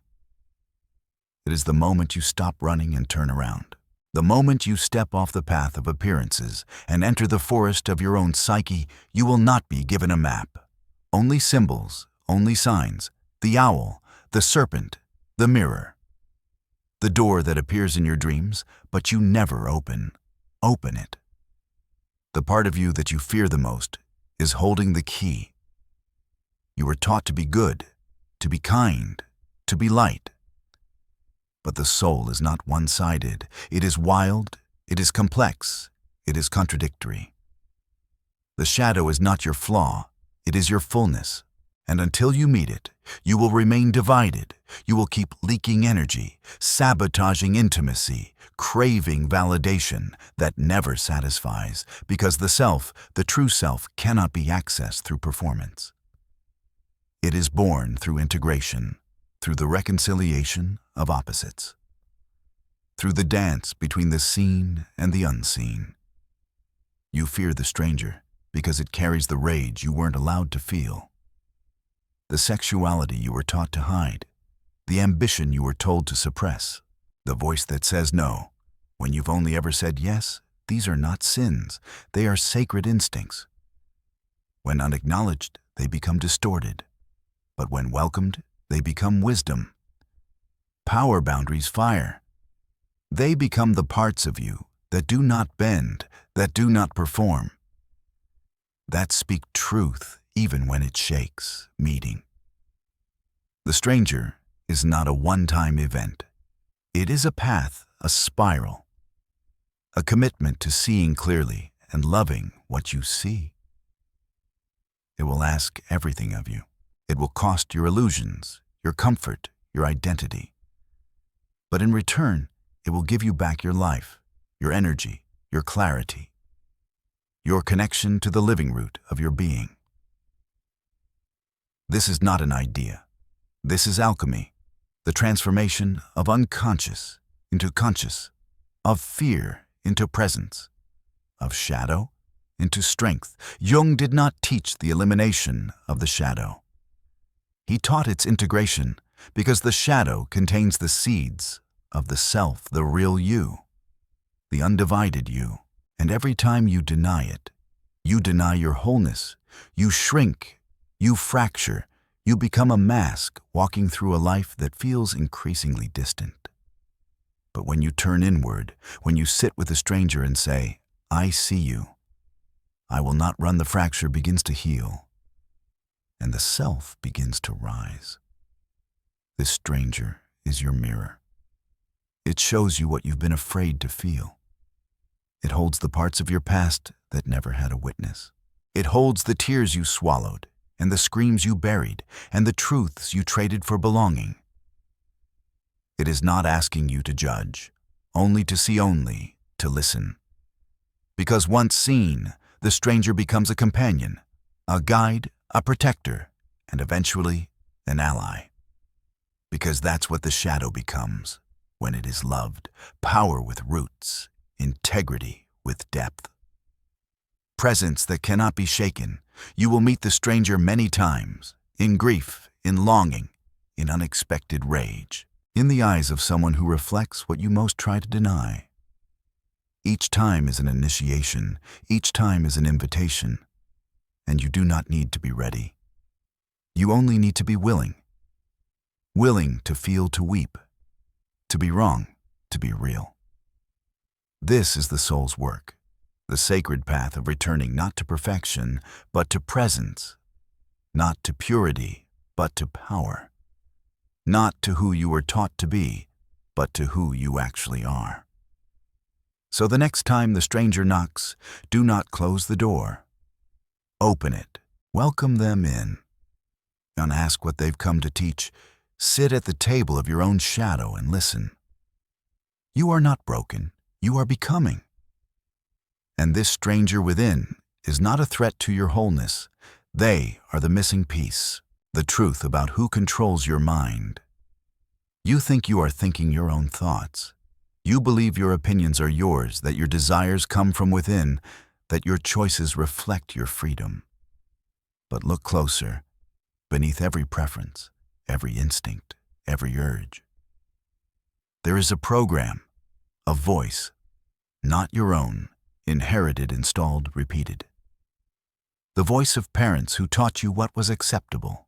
It is the moment you stop running and turn around, the moment you step off the path of appearances and enter the forest of your own psyche. You will not be given a map, only symbols, only signs: the owl, the serpent, the mirror. The door that appears in your dreams, but you never open. Open it. The part of you that you fear the most is holding the key. You were taught to be good, to be kind, to be light. But the soul is not one-sided. It is wild, it is complex, it is contradictory. The shadow is not your flaw, it is your fullness. And until you meet it, you will remain divided. You will keep leaking energy, sabotaging intimacy, craving validation that never satisfies, because the self, the true self, cannot be accessed through performance. It is born through integration, through the reconciliation of opposites, through the dance between the seen and the unseen. You fear the stranger because it carries the rage you weren't allowed to feel, the sexuality you were taught to hide, the ambition you were told to suppress, the voice that says no when you've only ever said yes. These are not sins, they are sacred instincts. When unacknowledged, they become distorted, but when welcomed, they become wisdom. Power boundaries fire. They become the parts of you that do not bend, that do not perform, that speak truth even when it shakes, meeting. The stranger is not a one-time event. It is a path, a spiral, a commitment to seeing clearly and loving what you see. It will ask everything of you. It will cost your illusions, your comfort, your identity. But in return, it will give you back your life, your energy, your clarity, your connection to the living root of your being. This is not an idea. This is alchemy, the transformation of unconscious into conscious, of fear into presence, of shadow into strength. Jung did not teach the elimination of the shadow. He taught its integration, because the shadow contains the seeds of the self, the real you, the undivided you. And every time you deny it, you deny your wholeness, you shrink, you fracture, you become a mask walking through a life that feels increasingly distant. But when you turn inward, when you sit with a stranger and say, "I see you," I will not run, the fracture begins to heal, and the self begins to rise. This stranger is your mirror. It shows you what you've been afraid to feel. It holds the parts of your past that never had a witness. It holds the tears you swallowed, and the screams you buried, and the truths you traded for belonging. It is not asking you to judge, only to see, only to listen. Because once seen, the stranger becomes a companion, a guide, a protector, and eventually an ally. Because that's what the shadow becomes when it is loved: power with roots, integrity with depth. Presence that cannot be shaken. You will meet the stranger many times, in grief, in longing, in unexpected rage, in the eyes of someone who reflects what you most try to deny. Each time is an initiation, each time is an invitation, and you do not need to be ready. You only need to be willing. Willing to feel, to weep, to be wrong, to be real. This is the soul's work, the sacred path of returning not to perfection, but to presence, not to purity, but to power, not to who you were taught to be, but to who you actually are. So the next time the stranger knocks, do not close the door. Open it, welcome them in, and ask what they've come to teach. Sit at the table of your own shadow and listen. You are not broken, you are becoming. And this stranger within is not a threat to your wholeness. They are the missing piece, the truth about who controls your mind. You think you are thinking your own thoughts. You believe your opinions are yours, that your desires come from within, that your choices reflect your freedom. But look closer, beneath every preference, every instinct, every urge. There is a program, a voice, not your own, inherited, installed, repeated. The voice of parents who taught you what was acceptable.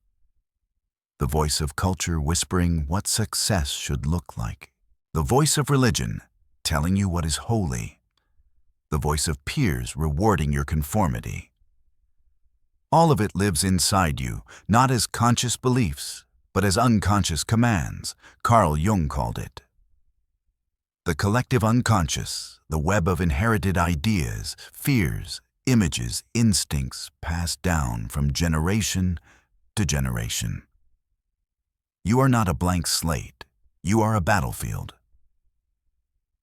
The voice of culture whispering what success should look like. The voice of religion telling you what is holy. The voice of peers rewarding your conformity. All of it lives inside you, not as conscious beliefs, but as unconscious commands. Jung called it. The collective unconscious, the web of inherited ideas, fears, images, instincts passed down from generation to generation. You are not a blank slate, you are a battlefield.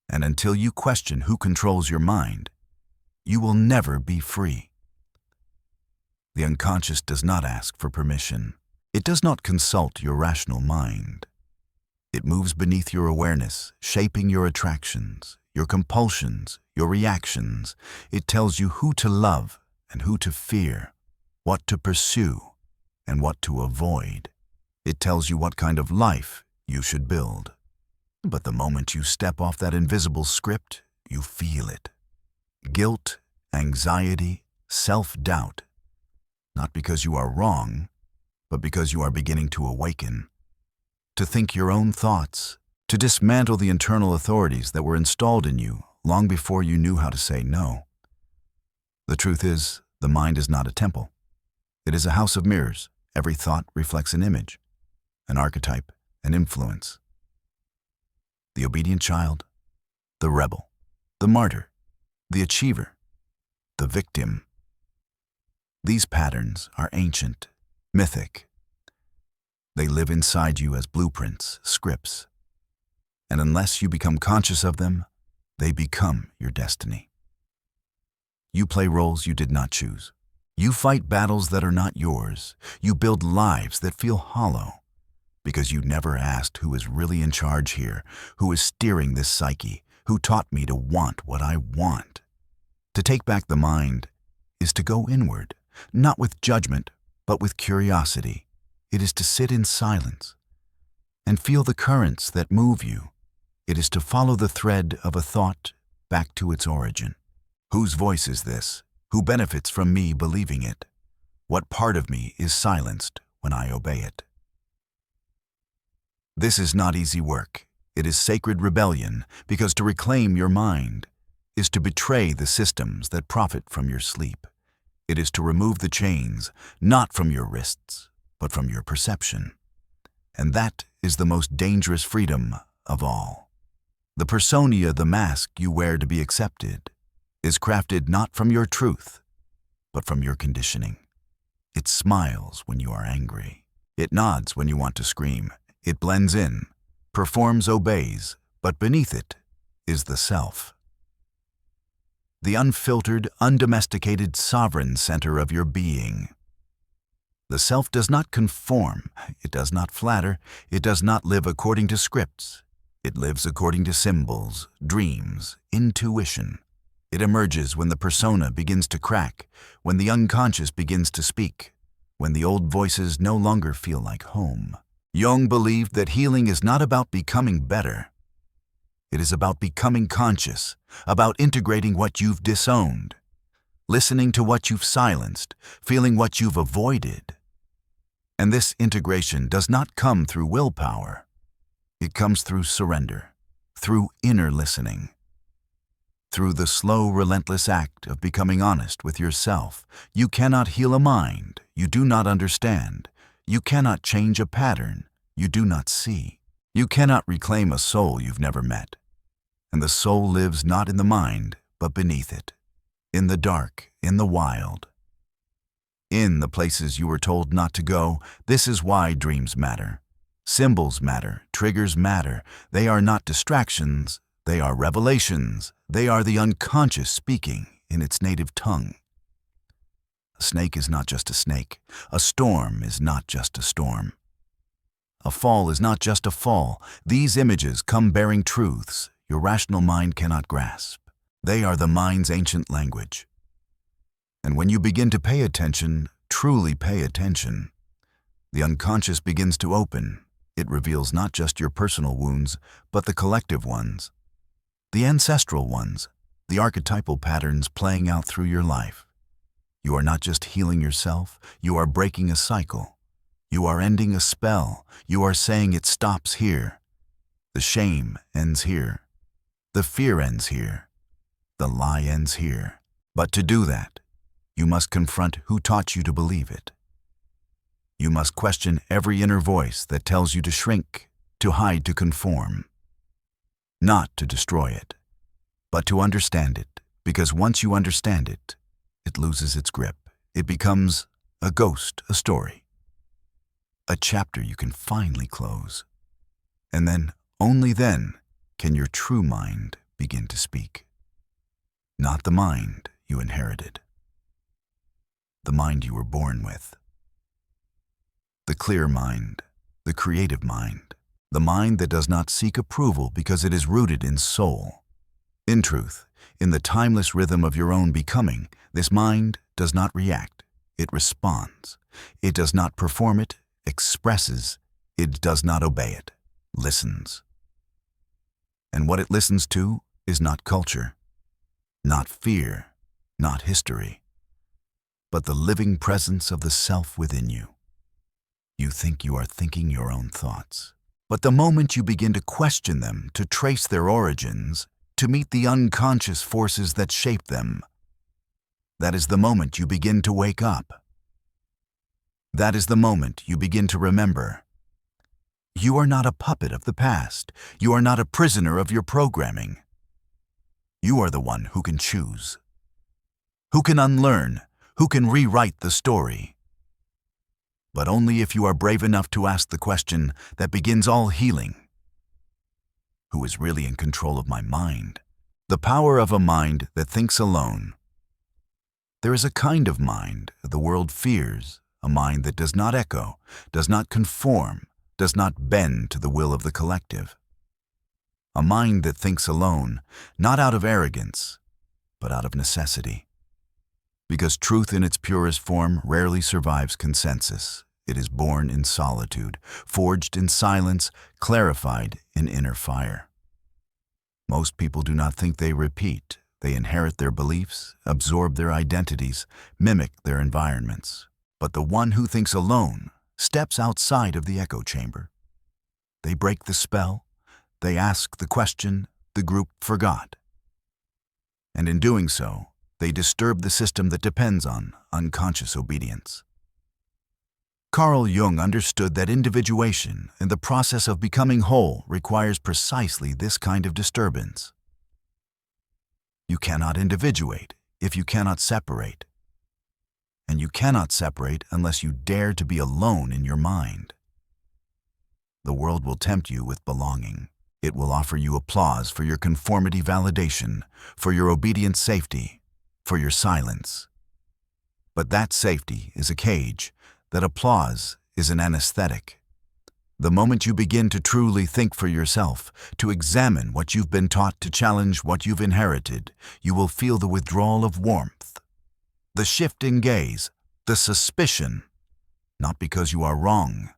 And until you question who controls your mind, you will never be free. The unconscious does not ask for permission. It does not consult your rational mind. It moves beneath your awareness, shaping your attractions, your compulsions, your reactions. It tells you who to love and who to fear, what to pursue and what to avoid. It tells you what kind of life you should build. But the moment you step off that invisible script, you feel it. Guilt, anxiety, self-doubt. Not because you are wrong, but because you are beginning to awaken. To think your own thoughts, to dismantle the internal authorities that were installed in you long before you knew how to say no. The truth is, the mind is not a temple. It is a house of mirrors. Every thought reflects an image, an archetype, an influence. The obedient child, the rebel, the martyr, the achiever, the victim. These patterns are ancient, mythic. They live inside you as blueprints, scripts. And unless you become conscious of them, they become your destiny. You play roles you did not choose. You fight battles that are not yours. You build lives that feel hollow because you never asked who is really in charge here, who is steering this psyche, who taught me to want what I want. To take back the mind is to go inward, not with judgment, but with curiosity. It is to sit in silence and feel the currents that move you. It is to follow the thread of a thought back to its origin. Whose voice is this? Who benefits from me believing it? What part of me is silenced when I obey it? This is not easy work. It is sacred rebellion, because to reclaim your mind is to betray the systems that profit from your sleep. It is to remove the chains, not from your wrists, but from your perception. And that is the most dangerous freedom of all. The personia, the mask you wear to be accepted, is crafted not from your truth, but from your conditioning. It smiles when you are angry. It nods when you want to scream. It blends in, performs, obeys, but beneath it is the self. The unfiltered, undomesticated, sovereign center of your being. The self does not conform, it does not flatter, it does not live according to scripts. It lives according to symbols, dreams, intuition. It emerges when the persona begins to crack, when the unconscious begins to speak, when the old voices no longer feel like home. Jung believed that healing is not about becoming better. It is about becoming conscious, about integrating what you've disowned, listening to what you've silenced, feeling what you've avoided. And this integration does not come through willpower. It comes through surrender, through inner listening, through the slow, relentless act of becoming honest with yourself. You cannot heal a mind you do not understand. You cannot change a pattern you do not see. You cannot reclaim a soul you've never met. And the soul lives not in the mind, but beneath it, in the dark, in the wild, in the places you were told not to go. This is why dreams matter. Symbols matter, triggers matter. They are not distractions, they are revelations. They are the unconscious speaking in its native tongue. A snake is not just a snake. A storm is not just a storm. A fall is not just a fall. These images come bearing truths your rational mind cannot grasp. They are the mind's ancient language. And when you begin to pay attention, truly pay attention, the unconscious begins to open. It reveals not just your personal wounds, but the collective ones, the ancestral ones, the archetypal patterns playing out through your life. You are not just healing yourself, you are breaking a cycle. You are ending a spell. You are saying it stops here. The shame ends here. The fear ends here. The lie ends here. But to do that, you must confront who taught you to believe it. You must question every inner voice that tells you to shrink, to hide, to conform. Not to destroy it, but to understand it, because once you understand it, it loses its grip. It becomes a ghost, a story, a chapter you can finally close. And then, only then, can your true mind begin to speak. Not the mind you inherited, the mind you were born with. The clear mind, the creative mind, the mind that does not seek approval because it is rooted in soul. In truth, in the timeless rhythm of your own becoming, this mind does not react, it responds. It does not perform, it expresses. It does not obey, it listens. And what it listens to is not culture, not fear, not history, but the living presence of the self within you. You think you are thinking your own thoughts, but the moment you begin to question them, to trace their origins, to meet the unconscious forces that shape them, that is the moment you begin to wake up. That is the moment you begin to remember. You are not a puppet of the past. You are not a prisoner of your programming. You are the one who can choose, who can unlearn, who can rewrite the story. But only if you are brave enough to ask the question that begins all healing. Who is really in control of my mind? The power of a mind that thinks alone. There is a kind of mind the world fears, a mind that does not echo, does not conform, does not bend to the will of the collective. A mind that thinks alone, not out of arrogance, but out of necessity. Because truth in its purest form rarely survives consensus. It is born in solitude, forged in silence, clarified in inner fire. Most people do not think, they repeat. They inherit their beliefs, absorb their identities, mimic their environments. But the one who thinks alone steps outside of the echo chamber. They break the spell. They ask the question the group forgot. And in doing so, they disturb the system that depends on unconscious obedience. Carl Jung understood that individuation in the process of becoming whole requires precisely this kind of disturbance. You cannot individuate if you cannot separate. And you cannot separate unless you dare to be alone in your mind. The world will tempt you with belonging. It will offer you applause for your conformity validation, for your obedience safety, for your silence. But that safety is a cage, that applause is an anesthetic. The moment you begin to truly think for yourself, to examine what you've been taught, to challenge what you've inherited, you will feel the withdrawal of warmth, the shift in gaze, the suspicion, not because you are wrong,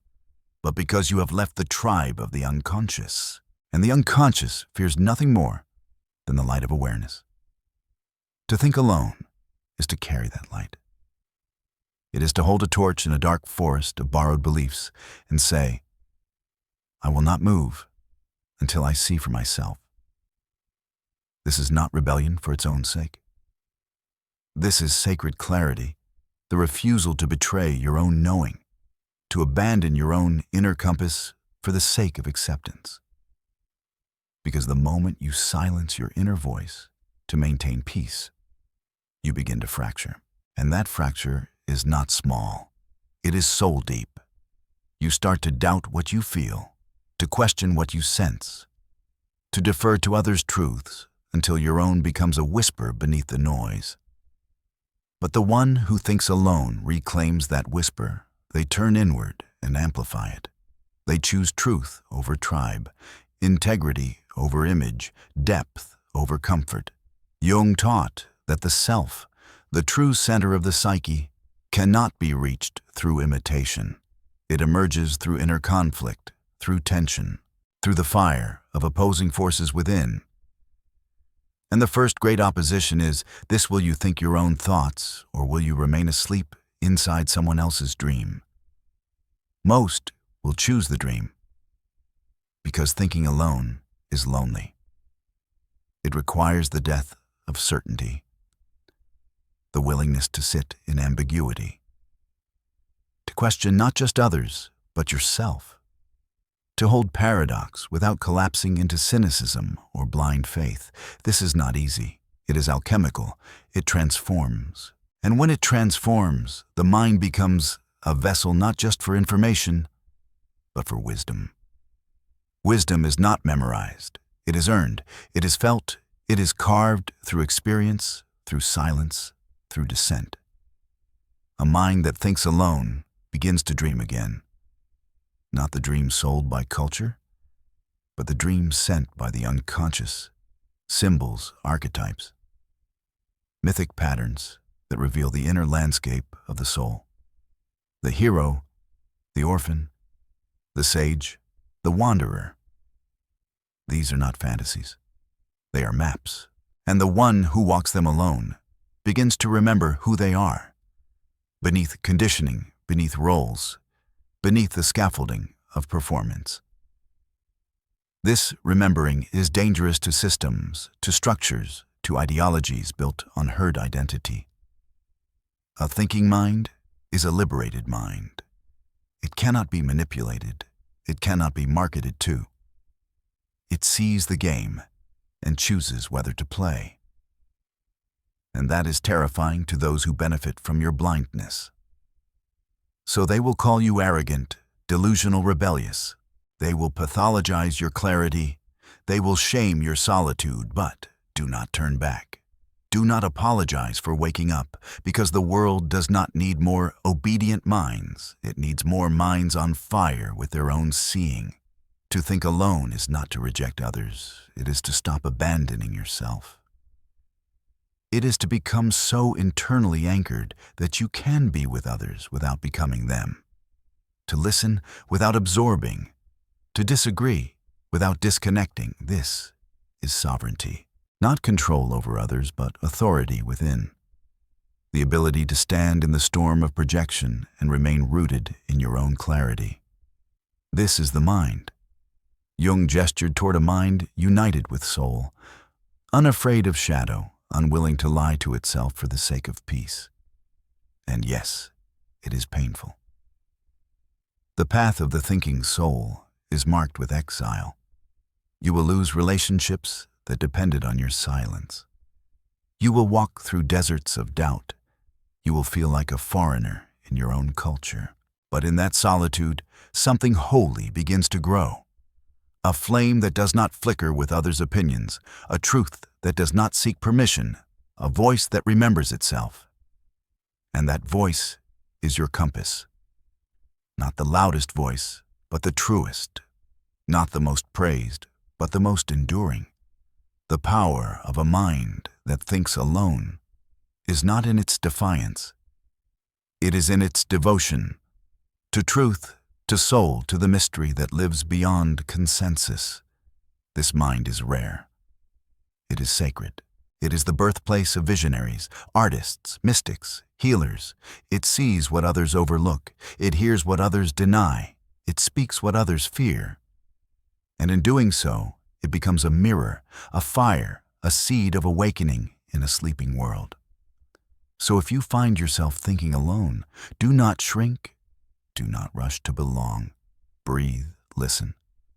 but because you have left the tribe of the unconscious. And the unconscious fears nothing more than the light of awareness. To think alone is to carry that light. It is to hold a torch in a dark forest of borrowed beliefs and say, I will not move until I see for myself. This is not rebellion for its own sake. This is sacred clarity, the refusal to betray your own knowing, to abandon your own inner compass for the sake of acceptance. Because the moment you silence your inner voice to maintain peace, you begin to fracture. And that fracture is not small. It is soul deep. You start to doubt what you feel, to question what you sense, to defer to others' truths until your own becomes a whisper beneath the noise. But the one who thinks alone reclaims that whisper. They turn inward and amplify it. They choose truth over tribe, integrity over image, depth over comfort. Jung taught that the self, the true center of the psyche, cannot be reached through imitation. It emerges through inner conflict, through tension, through the fire of opposing forces within. And the first great opposition is, this: will you think your own thoughts, or will you remain asleep inside someone else's dream? Most will choose the dream, because thinking alone is lonely. It requires the death of certainty, the willingness to sit in ambiguity, to question not just others, but yourself, to hold paradox without collapsing into cynicism or blind faith. This is not easy. It is alchemical. It transforms. And when it transforms, the mind becomes a vessel not just for information, but for wisdom. Wisdom is not memorized. It is earned. It is felt. It is carved through experience, through silence, through dissent. A mind that thinks alone begins to dream again. Not the dream sold by culture, but the dream sent by the unconscious. Symbols, archetypes, mythic patterns that reveal the inner landscape of the soul. The hero, the orphan, the sage, the wanderer. These are not fantasies. They are maps. And the one who walks them alone begins to remember who they are. Beneath conditioning, beneath roles, beneath the scaffolding of performance. This remembering is dangerous to systems, to structures, to ideologies built on herd identity. A thinking mind is a liberated mind. It cannot be manipulated. It cannot be marketed to. It sees the game and chooses whether to play. And that is terrifying to those who benefit from your blindness. So they will call you arrogant, delusional, rebellious. They will pathologize your clarity. They will shame your solitude, but do not turn back. Do not apologize for waking up, because the world does not need more obedient minds. It needs more minds on fire with their own seeing. To think alone is not to reject others. It is to stop abandoning yourself. It is to become so internally anchored that you can be with others without becoming them. To listen without absorbing. To disagree without disconnecting. This is sovereignty. Not control over others, but authority within. The ability to stand in the storm of projection and remain rooted in your own clarity. This is the mind. Jung gestured toward a mind united with soul, unafraid of shadow, unwilling to lie to itself for the sake of peace. And yes, it is painful. The path of the thinking soul is marked with exile. You will lose relationships that depended on your silence. You will walk through deserts of doubt. You will feel like a foreigner in your own culture. But in that solitude, something holy begins to grow. A flame that does not flicker with others' opinions, a truth that does not seek permission, a voice that remembers itself. And that voice is your compass. Not the loudest voice, but the truest. Not the most praised, but the most enduring. The power of a mind that thinks alone is not in its defiance. It is in its devotion to truth, to soul, to the mystery that lives beyond consensus. This mind is rare. It is sacred. It is the birthplace of visionaries, artists, mystics, healers. It sees what others overlook. It hears what others deny. It speaks what others fear. And in doing so, it becomes a mirror, a fire, a seed of awakening in a sleeping world. So if you find yourself thinking alone, do not shrink. Do not rush to belong. Breathe, listen.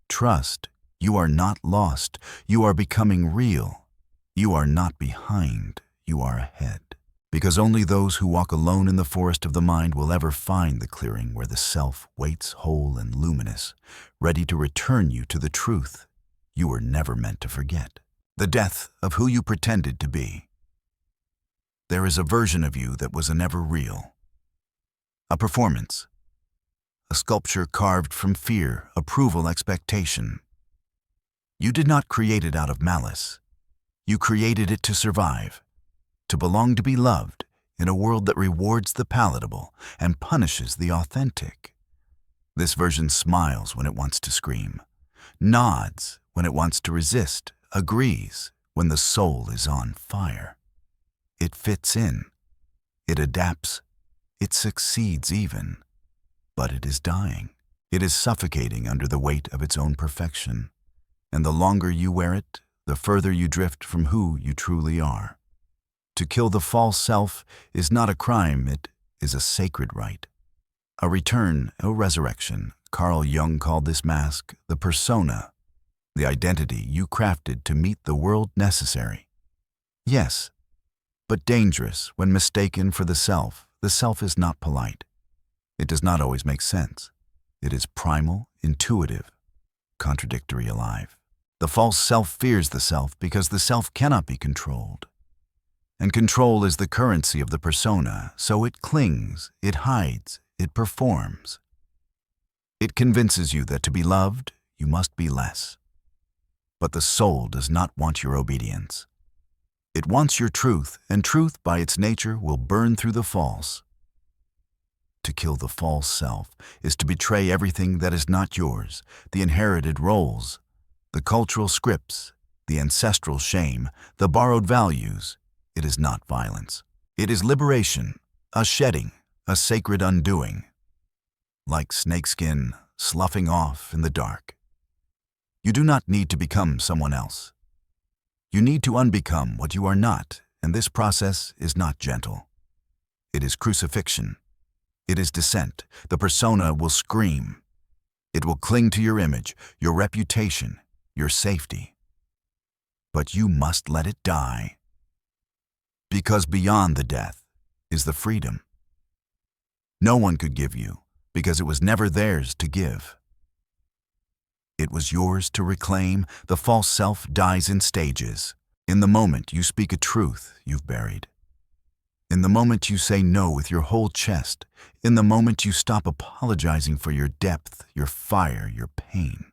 Trust. You are not lost. You are becoming real. You are not behind. You are ahead. Because only those who walk alone in the forest of the mind will ever find the clearing where the self waits whole and luminous, ready to return you to the truth you were never meant to forget. The death of who you pretended to be. There is a version of you that was never real. A performance. A sculpture carved from fear, approval, expectation. You did not create it out of malice. You created it to survive, to belong, to be loved in a world that rewards the palatable and punishes the authentic. This version smiles when it wants to scream, nods when it wants to resist, agrees when the soul is on fire. It fits in, it adapts, it succeeds even, but it is dying. It is suffocating under the weight of its own perfection, and the longer you wear it, the further you drift from who you truly are. To kill the false self is not a crime, it is a sacred right. A return, a resurrection. Carl Jung called this mask the persona, the identity you crafted to meet the world necessary. Yes, but dangerous when mistaken for the self. The self is not polite. It does not always make sense. It is primal, intuitive, contradictory, alive. The false self fears the self because the self cannot be controlled. And control is the currency of the persona, so it clings, it hides, it performs. It convinces you that to be loved, you must be less. But the soul does not want your obedience. It wants your truth, and truth by its nature will burn through the false. To kill the false self is to betray everything that is not yours, the inherited roles, the cultural scripts, the ancestral shame, the borrowed values. It is not violence. It is liberation, a shedding, a sacred undoing. Like snakeskin sloughing off in the dark. You do not need to become someone else. You need to unbecome what you are not, and this process is not gentle. It is crucifixion. It is descent. The persona will scream. It will cling to your image, your reputation, your safety. But you must let it die. Because beyond the death is the freedom. No one could give you, because it was never theirs to give. It was yours to reclaim. The false self dies in stages. In the moment you speak a truth you've buried. In the moment you say no with your whole chest. In the moment you stop apologizing for your depth, your fire, your pain.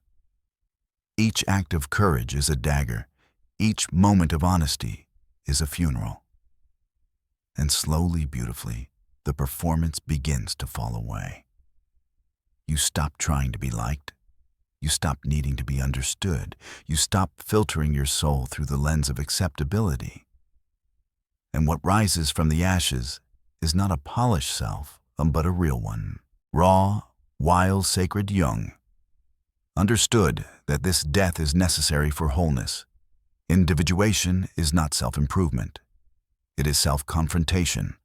Each act of courage is a dagger. Each moment of honesty is a funeral. And slowly, beautifully, the performance begins to fall away. You stop trying to be liked. You stop needing to be understood. You stop filtering your soul through the lens of acceptability. And what rises from the ashes is not a polished self, but a real one. Raw, wild, sacred Jung understood that this death is necessary for wholeness. Individuation is not self-improvement. It is self-confrontation.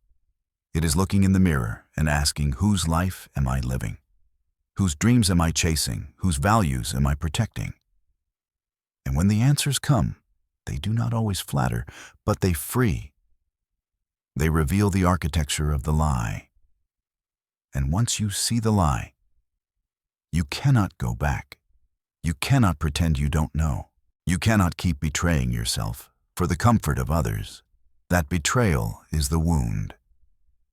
It is looking in the mirror and asking, whose life am I living? Whose dreams am I chasing? Whose values am I protecting? And when the answers come, they do not always flatter, but they free. They reveal the architecture of the lie. And once you see the lie, you cannot go back. You cannot pretend you don't know. You cannot keep betraying yourself for the comfort of others. That betrayal is the wound,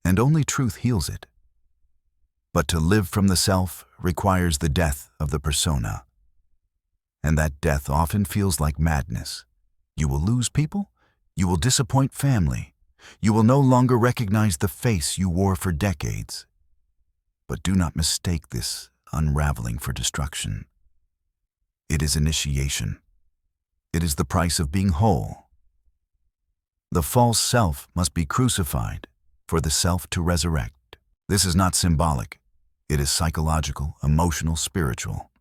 and only truth heals it. But to live from the self requires the death of the persona. And that death often feels like madness. You will lose people. You will disappoint family. You will no longer recognize the face you wore for decades. But do not mistake this unraveling for destruction. It is initiation. It is the price of being whole. The false self must be crucified for the self to resurrect. This is not symbolic. It is psychological, emotional, spiritual.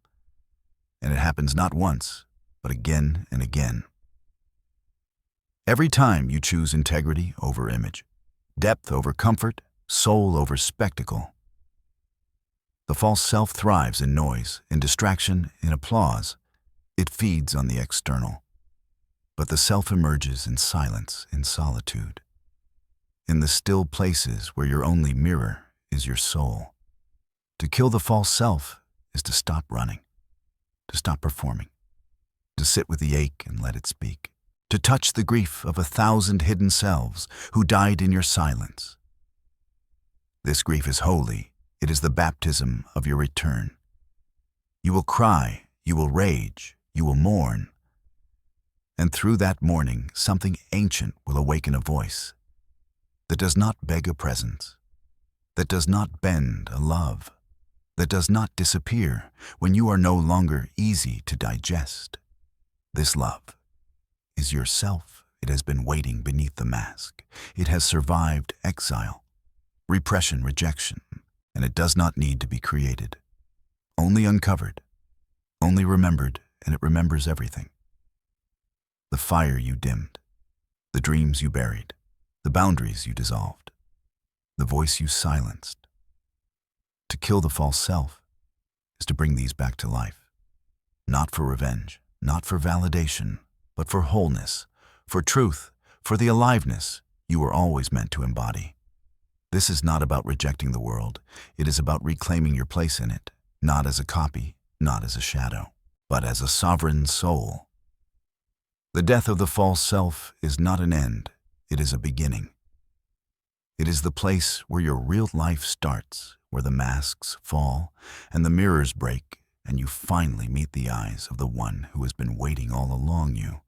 And it happens not once, but again and again. Every time you choose integrity over image, depth over comfort, soul over spectacle. The false self thrives in noise, in distraction, in applause. It feeds on the external. But the self emerges in silence, in solitude. In the still places where your only mirror is your soul. To kill the false self is to stop running, to stop performing, to sit with the ache and let it speak, to touch the grief of 1,000 hidden selves who died in your silence. This grief is holy. It is the baptism of your return. You will cry, you will rage, you will mourn. And through that mourning, something ancient will awaken a voice that does not beg a presence, that does not bend a love, that does not disappear when you are no longer easy to digest. This love is yourself. It has been waiting beneath the mask. It has survived exile, repression, rejection, and it does not need to be created. Only uncovered, only remembered, and it remembers everything. The fire you dimmed, the dreams you buried, the boundaries you dissolved, the voice you silenced. To kill the false self is to bring these back to life, not for revenge, not for validation, but for wholeness, for truth, for the aliveness you were always meant to embody. This is not about rejecting the world. It is about reclaiming your place in it, not as a copy, not as a shadow, but as a sovereign soul. The death of the false self is not an end. It is a beginning. It is the place where your real life starts, where the masks fall and the mirrors break, and you finally meet the eyes of the one who has been waiting all along you.